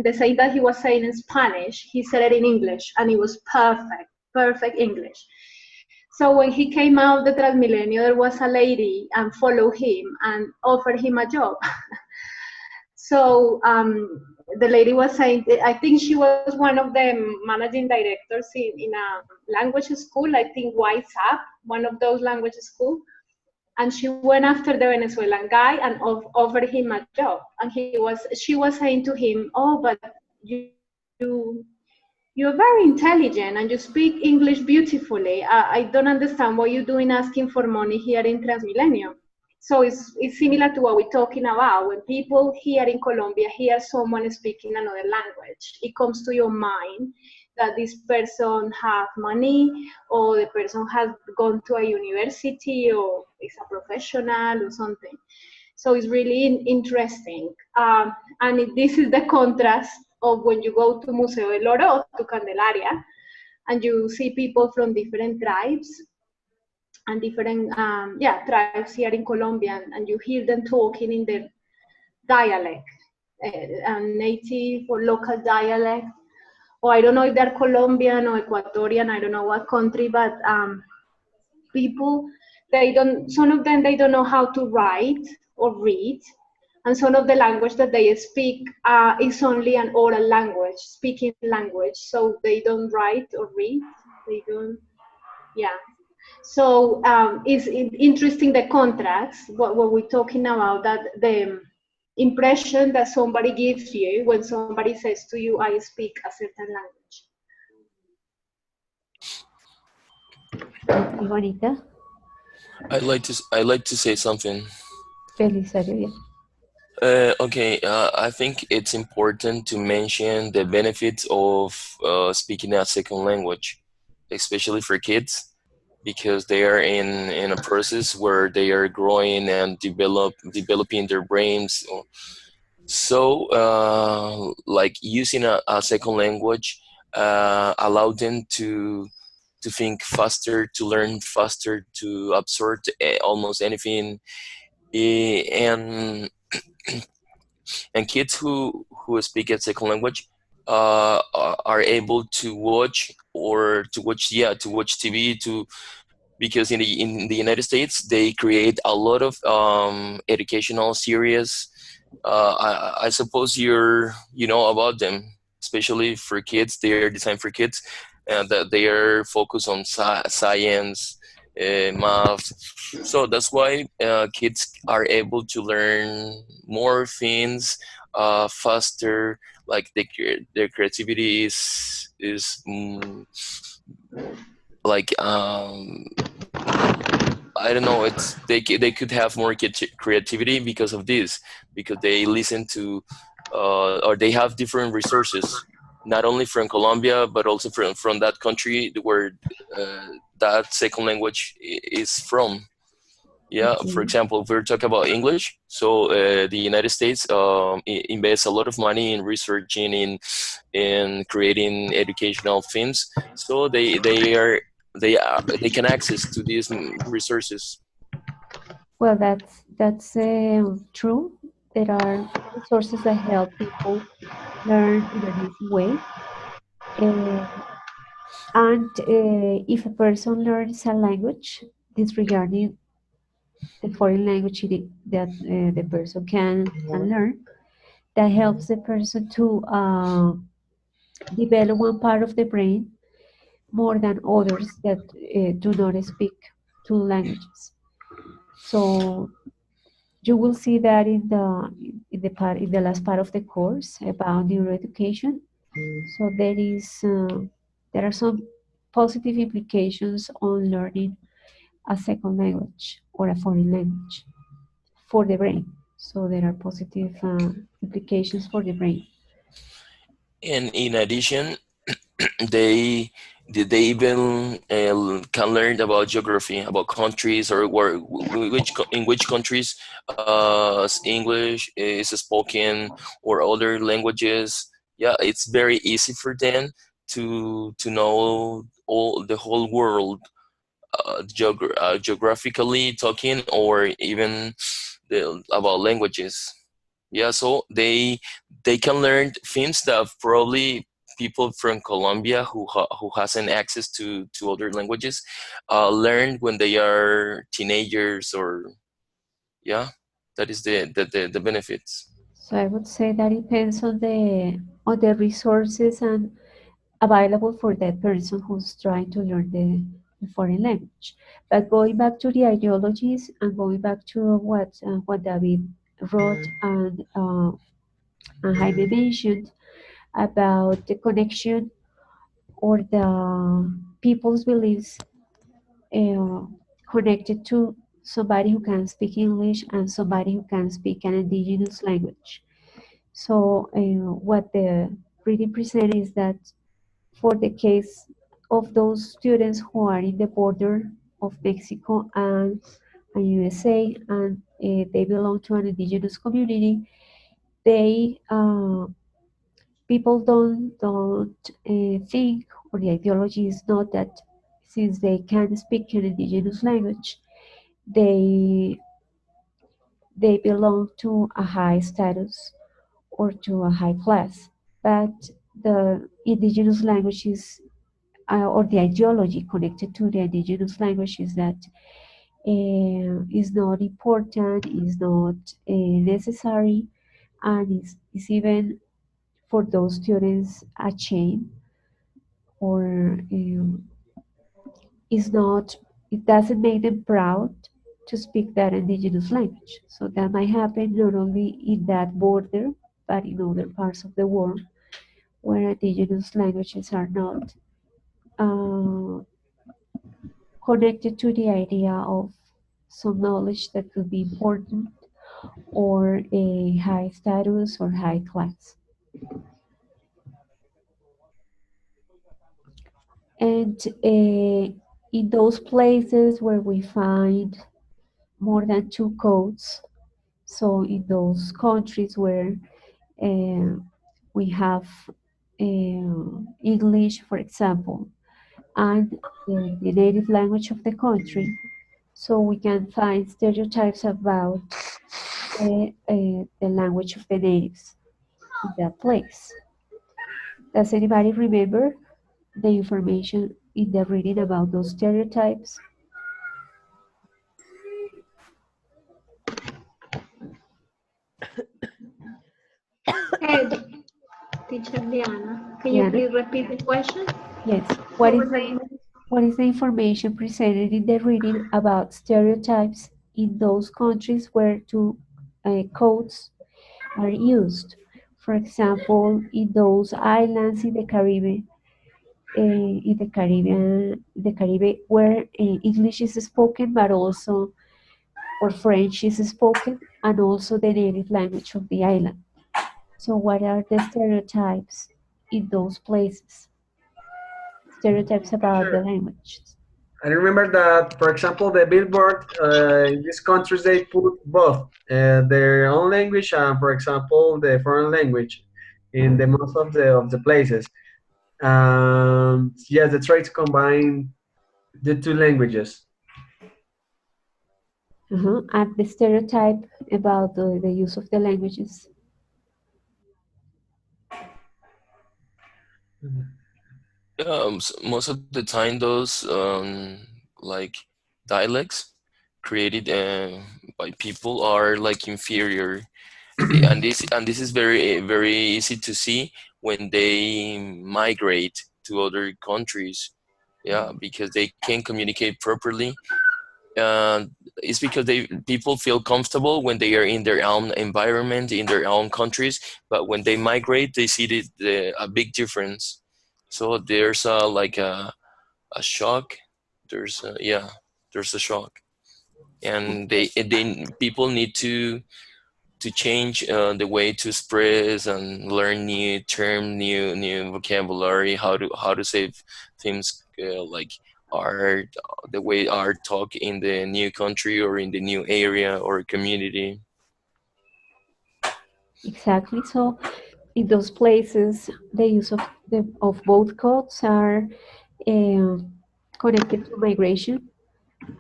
the same that he was saying in Spanish, he said it in English, and it was perfect English. So when he came out the Transmilenio, there was a lady and followed him and offered him a job. So the lady was saying, I think she was one of the managing directors in a language school, I think WhatsApp, one of those language schools. And she went after the Venezuelan guy and offered him a job. And she was saying to him, oh, but you're very intelligent and you speak English beautifully. I don't understand what you're doing asking for money here in Transmilenio. So it's similar to what we're talking about. When people here in Colombia hear someone speaking another language, it comes to your mind that this person has money, or the person has gone to a university, or is a professional or something. So it's really interesting. And this is the contrast of when you go to Museo del Oro, to Candelaria, and you see people from different tribes and different tribes here in Colombia, and you hear them talking in their dialect, native or local dialect. Or I don't know if they're Colombian or Ecuadorian, I don't know what country, but people, some of them, they don't know how to write or read, and some of the language that they speak is only an oral language, speaking language, so they don't write or read, they don't, So it's interesting, the contrast, what we're talking about, that the impression that somebody gives you when somebody says to you, I speak a certain language. Okay, Juanita. I'd like to say something. Belisario, yeah. Okay, I think it's important to mention the benefits of speaking a second language, especially for kids, because they are in a process where they are growing and developing their brains. So, like using a second language allow them to think faster, to learn faster, to absorb almost anything, and kids who speak a second language are able to watch to watch TV to because in the United States they create a lot of educational series. I suppose you know about them, especially for kids. They are designed for kids, and that they are focused on science, math. So that's why kids are able to learn more things faster. Like their creativity is like I don't know. They could have more creativity because of this, because they listen to or they have different resources, not only from Colombia but also from that country where that second language is from. Yeah, for Okay. example, if we're talking about English, so the United States invests a lot of money in researching in creating educational films, so they can access to these resources. Well, that's true. There are resources that help people learn in an easy way. Uh, and if a person learns a language, disregarding the foreign language that the person can learn, that helps the person to develop one part of the brain more than others that do not speak two languages. So you will see that in the last part of the course about neuroeducation. So there are some positive implications on learning a second language or a foreign language for the brain. So there are positive implications for the brain. And in addition, they they even can learn about geography, about countries, or in which countries English is spoken or other languages. Yeah, it's very easy for them to know all the whole world, geographically talking, or even about languages. Yeah, so they can learn things that probably people from Colombia who hasn't access to other languages learn when they are teenagers, or yeah, that is the benefits. So I would say that depends on the resources and available for that person who's trying to learn the foreign language. But going back to the ideologies and going back to what David wrote and Jaime mentioned about the connection or the people's beliefs uh, connected to somebody who can speak English and somebody who can speak an indigenous language. So what the reading present is that for the case of those students who are in the border of Mexico and USA and they belong to an indigenous community, they people don't think, or the ideology is not that since they can speak an indigenous language, they they belong to a high status or to a high class. But the indigenous languages or the ideology connected to the indigenous language is that is not important, is not necessary, and is even for those students a shame or is not, it doesn't make them proud to speak that indigenous language. So that might happen not only in that border, but in other parts of the world where indigenous languages are not uh, connected to the idea of some knowledge that could be important or a high status or high class. And in those places where we find more than two codes, so in those countries where we have English, for example, and the native language of the country, so we can find stereotypes about the language of the natives in that place. Does anybody remember the information in the reading about those stereotypes? Teacher Diana, can you please repeat the question? Yes. What is the information presented in the reading about stereotypes in those countries where two codes are used? For example, in those islands in the Caribbean, where English is spoken, but also or French is spoken, and also the native language of the island. So, what are the stereotypes in those places? Stereotypes about the languages. I remember that, for example, the billboard in these countries, they put both their own language and, for example, the foreign language in the most of the places. Yes, they try to combine the two languages. And the stereotype about the use of the languages. Most of the time, those like dialects created by people are like inferior, and this is very easy to see when they migrate to other countries. Yeah, because they can't communicate properly. It's because people feel comfortable when they are in their own environment, in their own countries, but when they migrate, they see a big difference. So there's like a shock. There's there's a shock, and people need to change the way to express and learn new term, new vocabulary, how to say things like art, the way art talk in the new country or in the new area or community. Exactly. So in those places, the use of both codes are connected to migration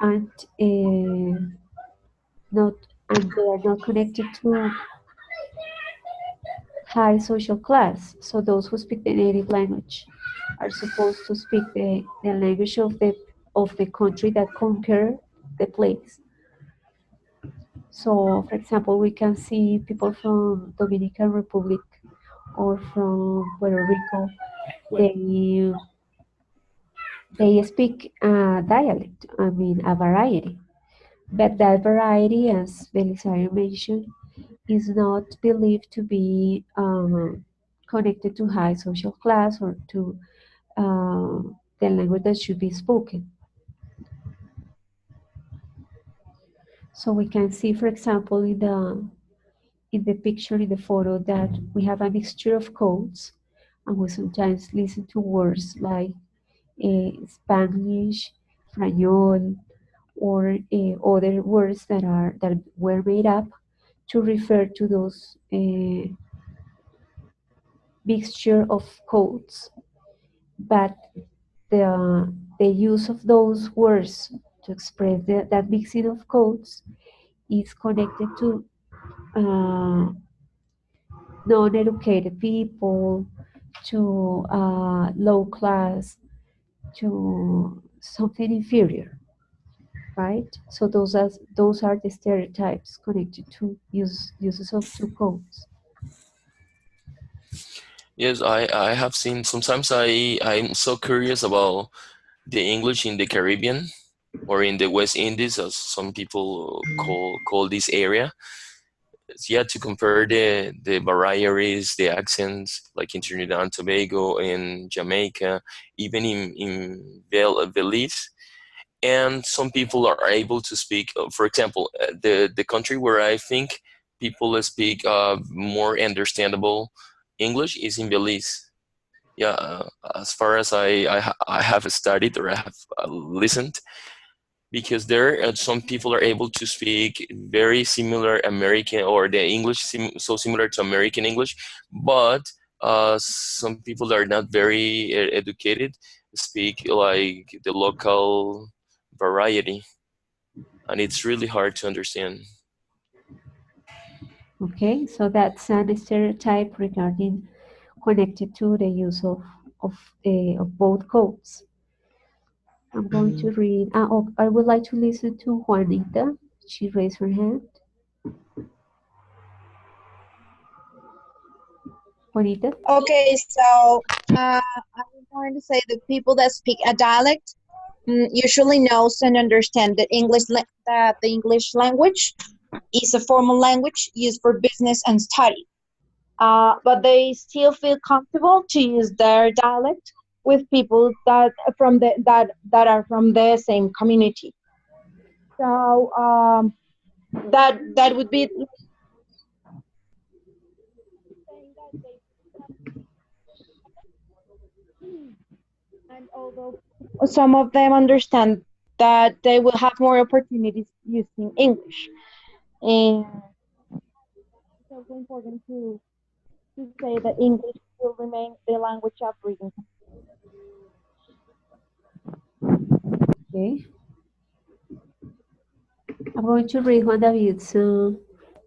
and not and they are not connected to high social class. So those who speak the native language are supposed to speak the language of the country that conquer the place. So, for example, we can see people from Dominican Republic or from Puerto Rico. They speak a dialect. I mean, a variety. But that variety, as Belisario mentioned, is not believed to be connected to high social class or to the language that should be spoken. So we can see, for example, in the picture, in the photo, that we have a mixture of codes, and we sometimes listen to words like Spanish, Frañol, or other words that were made up to refer to those mixture of codes. But the use of those words to express that mixing of codes is connected to non-educated people, to low class, to something inferior, right? So those are the stereotypes connected to uses of two codes. Yes, I have seen. Sometimes I'm so curious about the English in the Caribbean or in the West Indies, as some people call this area. Yeah, to compare the varieties, the accents, like in Trinidad and Tobago, in Jamaica, even in Belize. and some people are able to speak. For example, the country where I think people speak more understandable English is in Belize. Yeah, as far as I have studied or I have listened, because there some people are able to speak very similar American or the English so similar to American English, but some people are not very educated speak like the local variety, and it's really hard to understand. Okay, so that's an stereotype regarding connected to the use of both codes. I'm going to read. Oh, I would like to listen to Juanita. She raised her hand. Juanita? Okay, so I was going to say that people that speak a dialect usually knows and understand that that the English language is a formal language used for business and study. But they still feel comfortable to use their dialect with people that are from the same community. So that would be saying that and although some of them understand that they will have more opportunities using English, and it's also important to say that English will remain the language of reading. Okay. I'm going to read Juan David's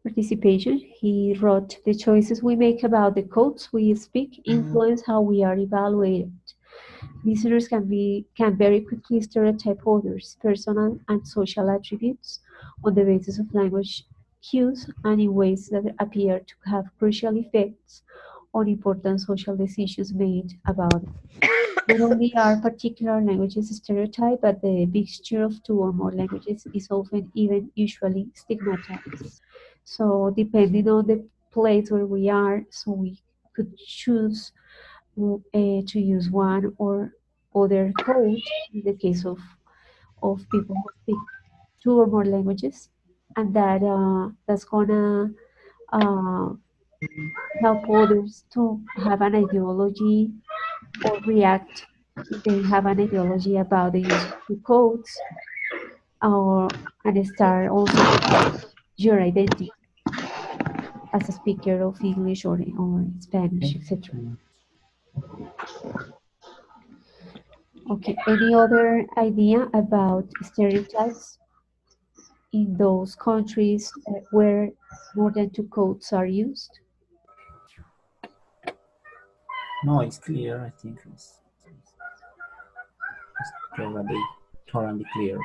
participation. He wrote, the choices we make about the codes we speak influence how we are evaluated. Listeners can very quickly stereotype others' personal and social attributes on the basis of language cues and in ways that appear to have crucial effects on important social decisions made about it. Not only are particular languages stereotyped, but the mixture of two or more languages is often even usually stigmatized. So depending on the place where we are, so we could choose to use one or other code in the case of people who speak two or more languages, and that's gonna uh, help others to have an ideology or react if they have an ideology about the use of the codes, or and start also to doubt your identity as a speaker of English or Spanish, etc. Okay, any other idea about stereotypes in those countries where more than two codes are used? No, it's clear. I think it's totally clear.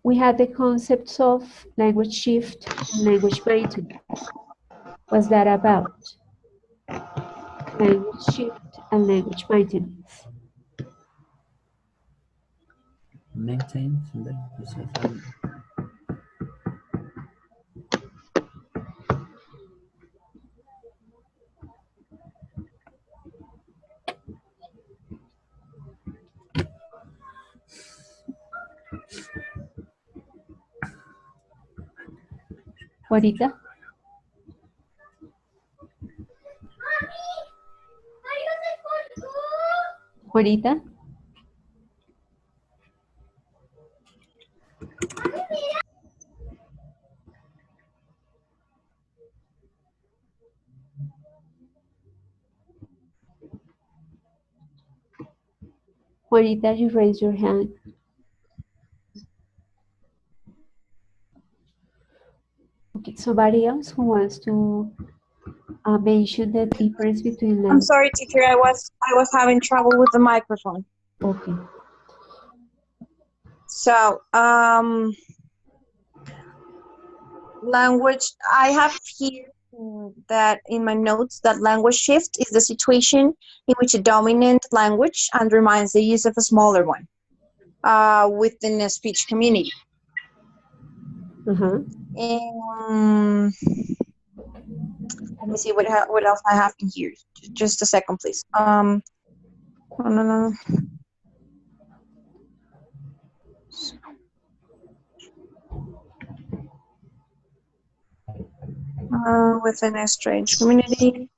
We had the concepts of language shift and language maintenance. What's that about? Language shift and language maintenance. Maintain. Juanita? Juanita? Juanita, you raise your hand. Okay, somebody else who wants to mention the difference between I'm sorry, teacher. I was having trouble with the microphone. Okay. So, language. I have here that in my notes that language shift is the situation in which a dominant language undermines the use of a smaller one within a speech community. And let me see what else I have in here. Just a second, please. No. within a strange community.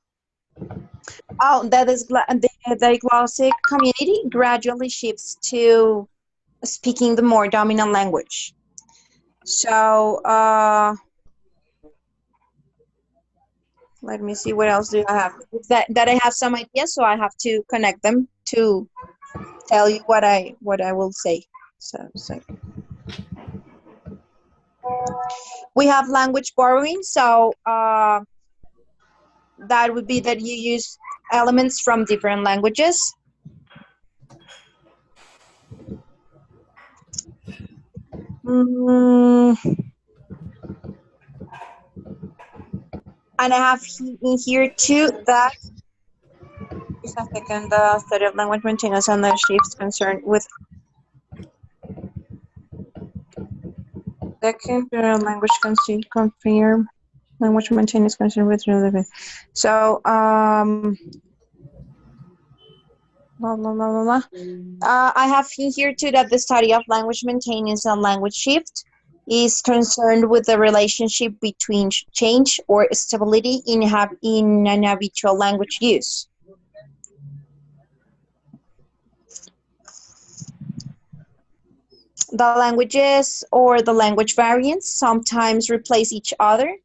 Oh, that is the diglossic community gradually shifts to speaking the more dominant language. So let me see, what else do I have? That I have some ideas, so I have to connect them to tell you what I will say. So we have language borrowing. So that would be that you use elements from different languages. And I have in here too that just a second, the study of language maintenance and the shifts concerned with second language confirm language maintenance concerned with relevant. So I have in here too that the study of language maintenance and language shift is concerned with the relationship between change or stability in an habitual language use. The languages or the language variants sometimes replace each other,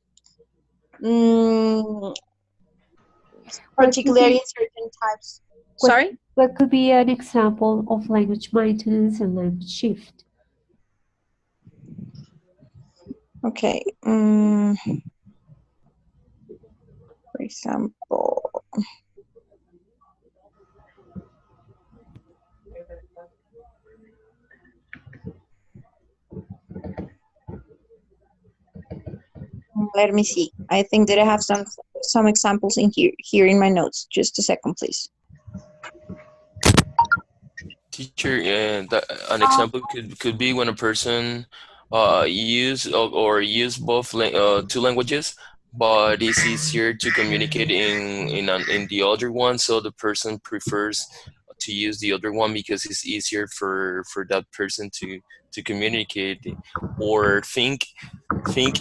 particularly in certain types. Sorry? What could be an example of language maintenance and language shift? Okay. For example, let me see. I think that I have some examples in here in my notes. Just a second, please. Teacher, an example could be when a person use both two languages, but it's easier to communicate in the other one, so the person prefers to use the other one because it's easier for that person to communicate, or think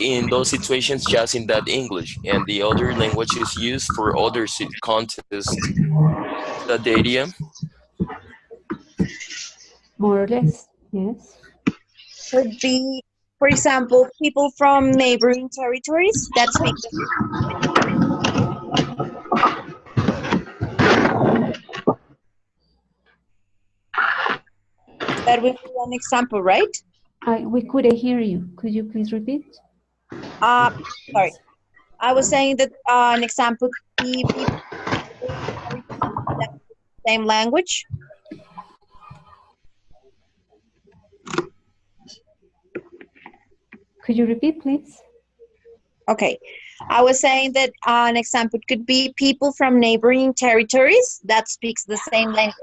in those situations just in that English, and the other language is used for other contexts. Is that the idea? More or less, yes. Could be, for example, people from neighboring territories that speak that would be an example, right? We couldn't hear you. Could you please repeat? Sorry. I was saying that an example could be people same language. Could you repeat, please? Okay. I was saying that an example could be people from neighboring territories that speaks the same language.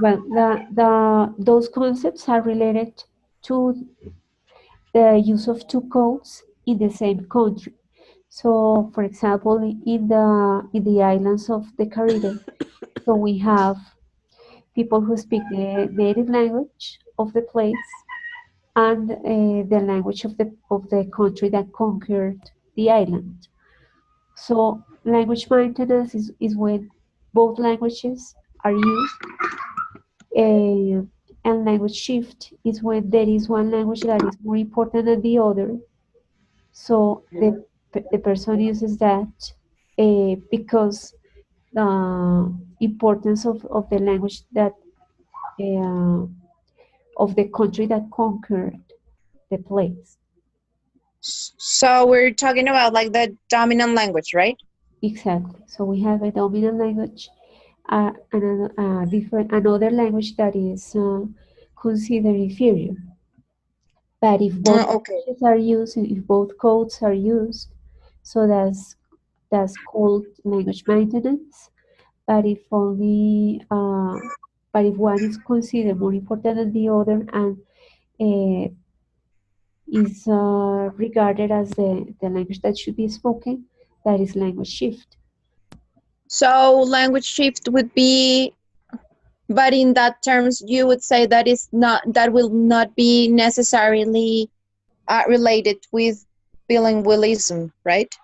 Well, those concepts are related to the use of two codes in the same country. So, for example, in the islands of the Caribbean, so we have people who speak the native language of the place and the language of the country that conquered the island. So, language maintenance is when both languages are used. And language shift is when there is one language that is more important than the other. So the person uses that because the importance of the language that of the country that conquered the place. So we're talking about like the dominant language, right? Exactly. So we have a dominant language, and another language that is considered inferior. But if both languages are used, if both codes are used, so that's called language maintenance. But if only, but if one is considered more important than the other and is regarded as the language that should be spoken, that is language shift. So language shift would be, but in that terms, you would say that is not, that will not be necessarily related with bilingualism, right?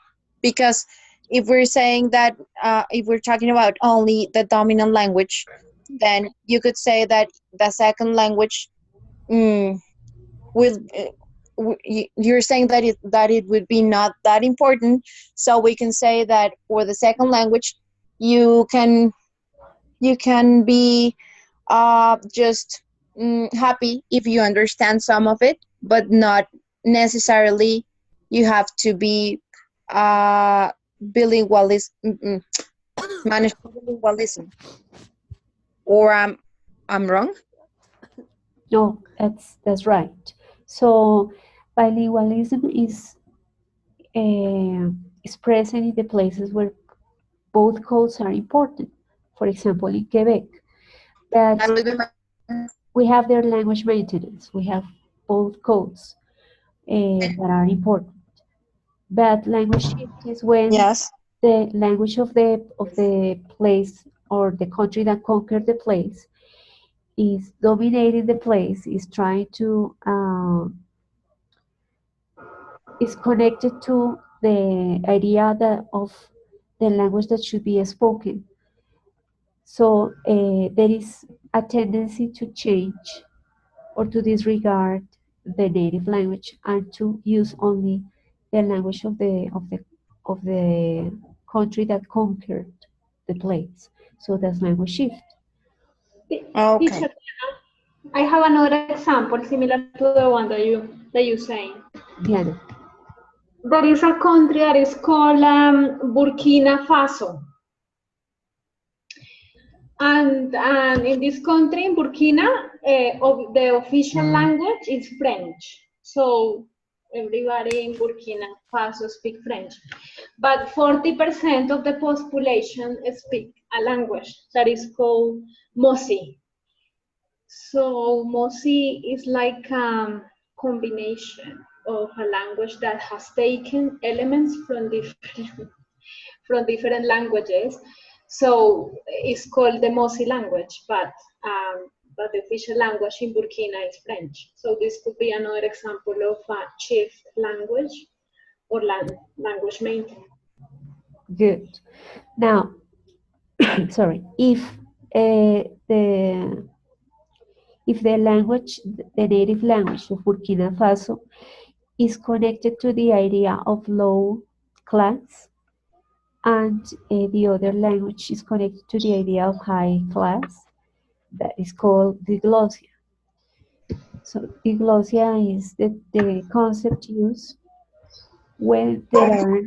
Because if we're saying that, if we're talking about only the dominant language, then you could say that the second language will. You're saying that it would be not that important, so we can say that for the second language, you can be just happy if you understand some of it, but not necessarily you have to be bilingualism, manage bilingualism. Or I'm wrong? No, that's right. So bilingualism is present in the places where both codes are important. For example, in Quebec, that we have their language maintenance. We have both codes that are important. But language shift is when Yes. the language of the place or the country that conquered the place is dominating the place, is trying to is connected to the idea that of the language that should be spoken. So there is a tendency to change or to disregard the native language and to use only the language of the country that conquered the place. So that's language shift. Okay. Teacher, I have another example similar to the one that you saying. Diana. There is a country that is called Burkina Faso. And in this country, in Burkina, the official language is French. So everybody in Burkina Faso speak French. But 40% of the population speak a language that is called Mosi. So Mosi is like a combination of a language that has taken elements from different languages. So it's called the Mosi language, but the official language in Burkina is French. So this could be another example of a shift language or language maintenance. Good. Now, sorry, if the language, the native language of Burkina Faso is connected to the idea of low class, and the other language is connected to the idea of high class, that is called diglossia. So diglossia is the concept used when there are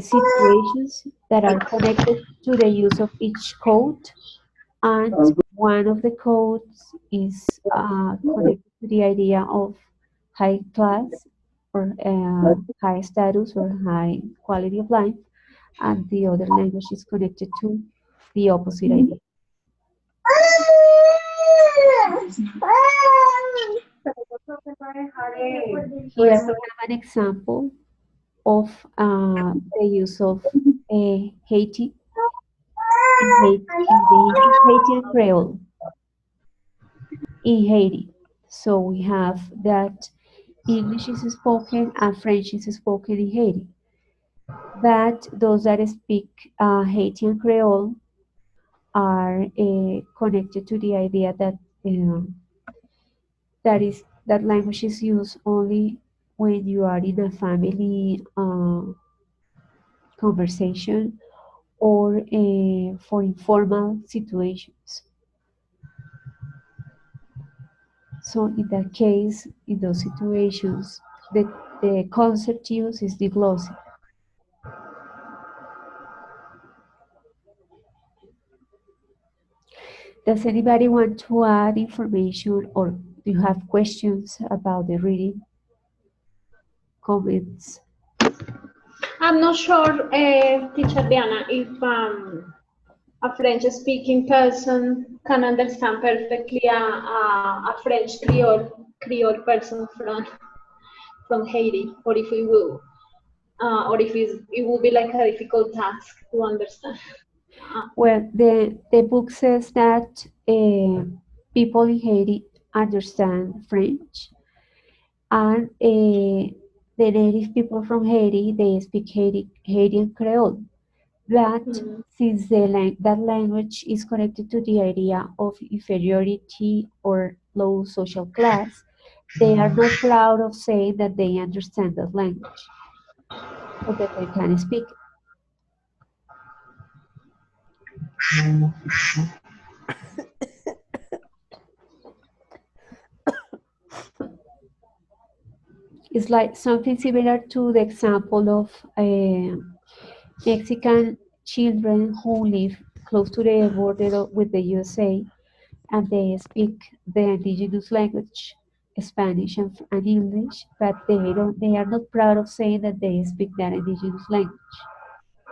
situations that are connected to the use of each code, and one of the codes is connected to the idea of high class or high status or high quality of life, and the other language is connected to the opposite idea. Here we have an example of the use of Haiti in Haitian Creole in Haiti. So we have that English is spoken and French is spoken in Haiti. But those that speak Haitian Creole are connected to the idea that that language is used only when you are in a family conversation or for informal situations. So in that case, in those situations, the concept used is diglossia. Does anybody want to add information, or do you have questions about the reading? Comments? I'm not sure, Teacher Diana, if a French-speaking person can understand perfectly a French Creole person from Haiti, or if it will, or if it will be like a difficult task to understand. Well, the book says that people in Haiti understand French, And the native people from Haiti, they speak Haitian Creole. But since that language is connected to the idea of inferiority or low social class, they are not proud of saying that they understand that language or that they can speak it. It's like something similar to the example of Mexican children who live close to the border with the USA and they speak the indigenous language, Spanish and English, but they are not proud of saying that they speak that indigenous language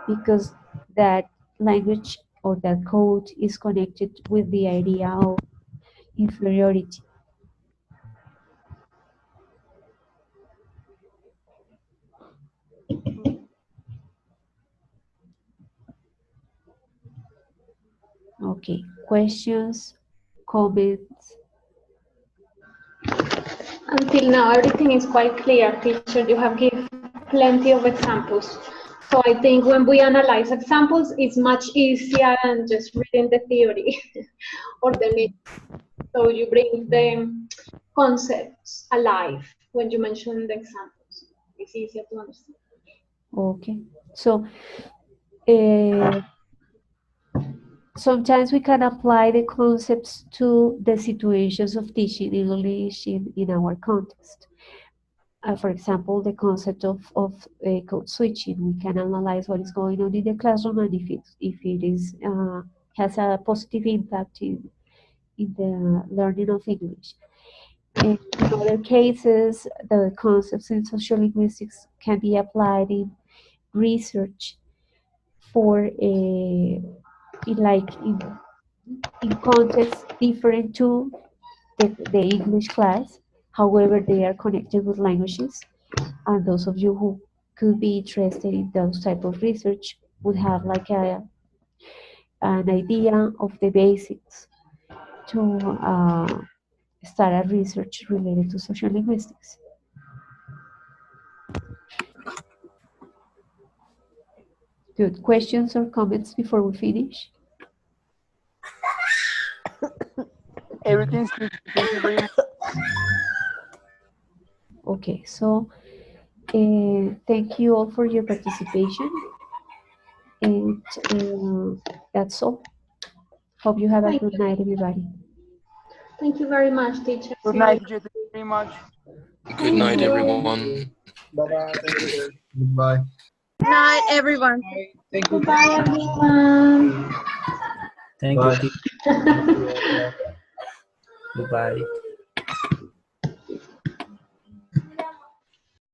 because that language or that code is connected with the idea of inferiority. Okay, questions, comments? Until now, everything is quite clear, teacher. You have given plenty of examples. So I think when we analyze examples, it's much easier than just reading the theory or the myth. So you bring the concepts alive when you mention the examples. It's easier to understand. Okay, so sometimes we can apply the concepts to the situations of teaching English in our context. For example, the concept of code switching. We can analyze what is going on in the classroom and if it is has a positive impact in the learning of English. In other cases, the concepts in social linguistics can be applied in research for in context different to the English class. However, they are connected with languages, and those of you who could be interested in those type of research would have like an idea of the basics to start a research related to social linguistics. Good. Questions or comments before we finish? Everything's good. Thank you very much. Okay, so thank you all for your participation, and that's all. Hope you have a good night, everybody. Thank you very much, teacher. Good night, teacher. Thank you very much. Good night, everyone. Bye-bye. Thank you. Goodbye. Good night, everyone. Thank you. Goodbye, everyone. Thank Bye. you. Thank you. Goodbye.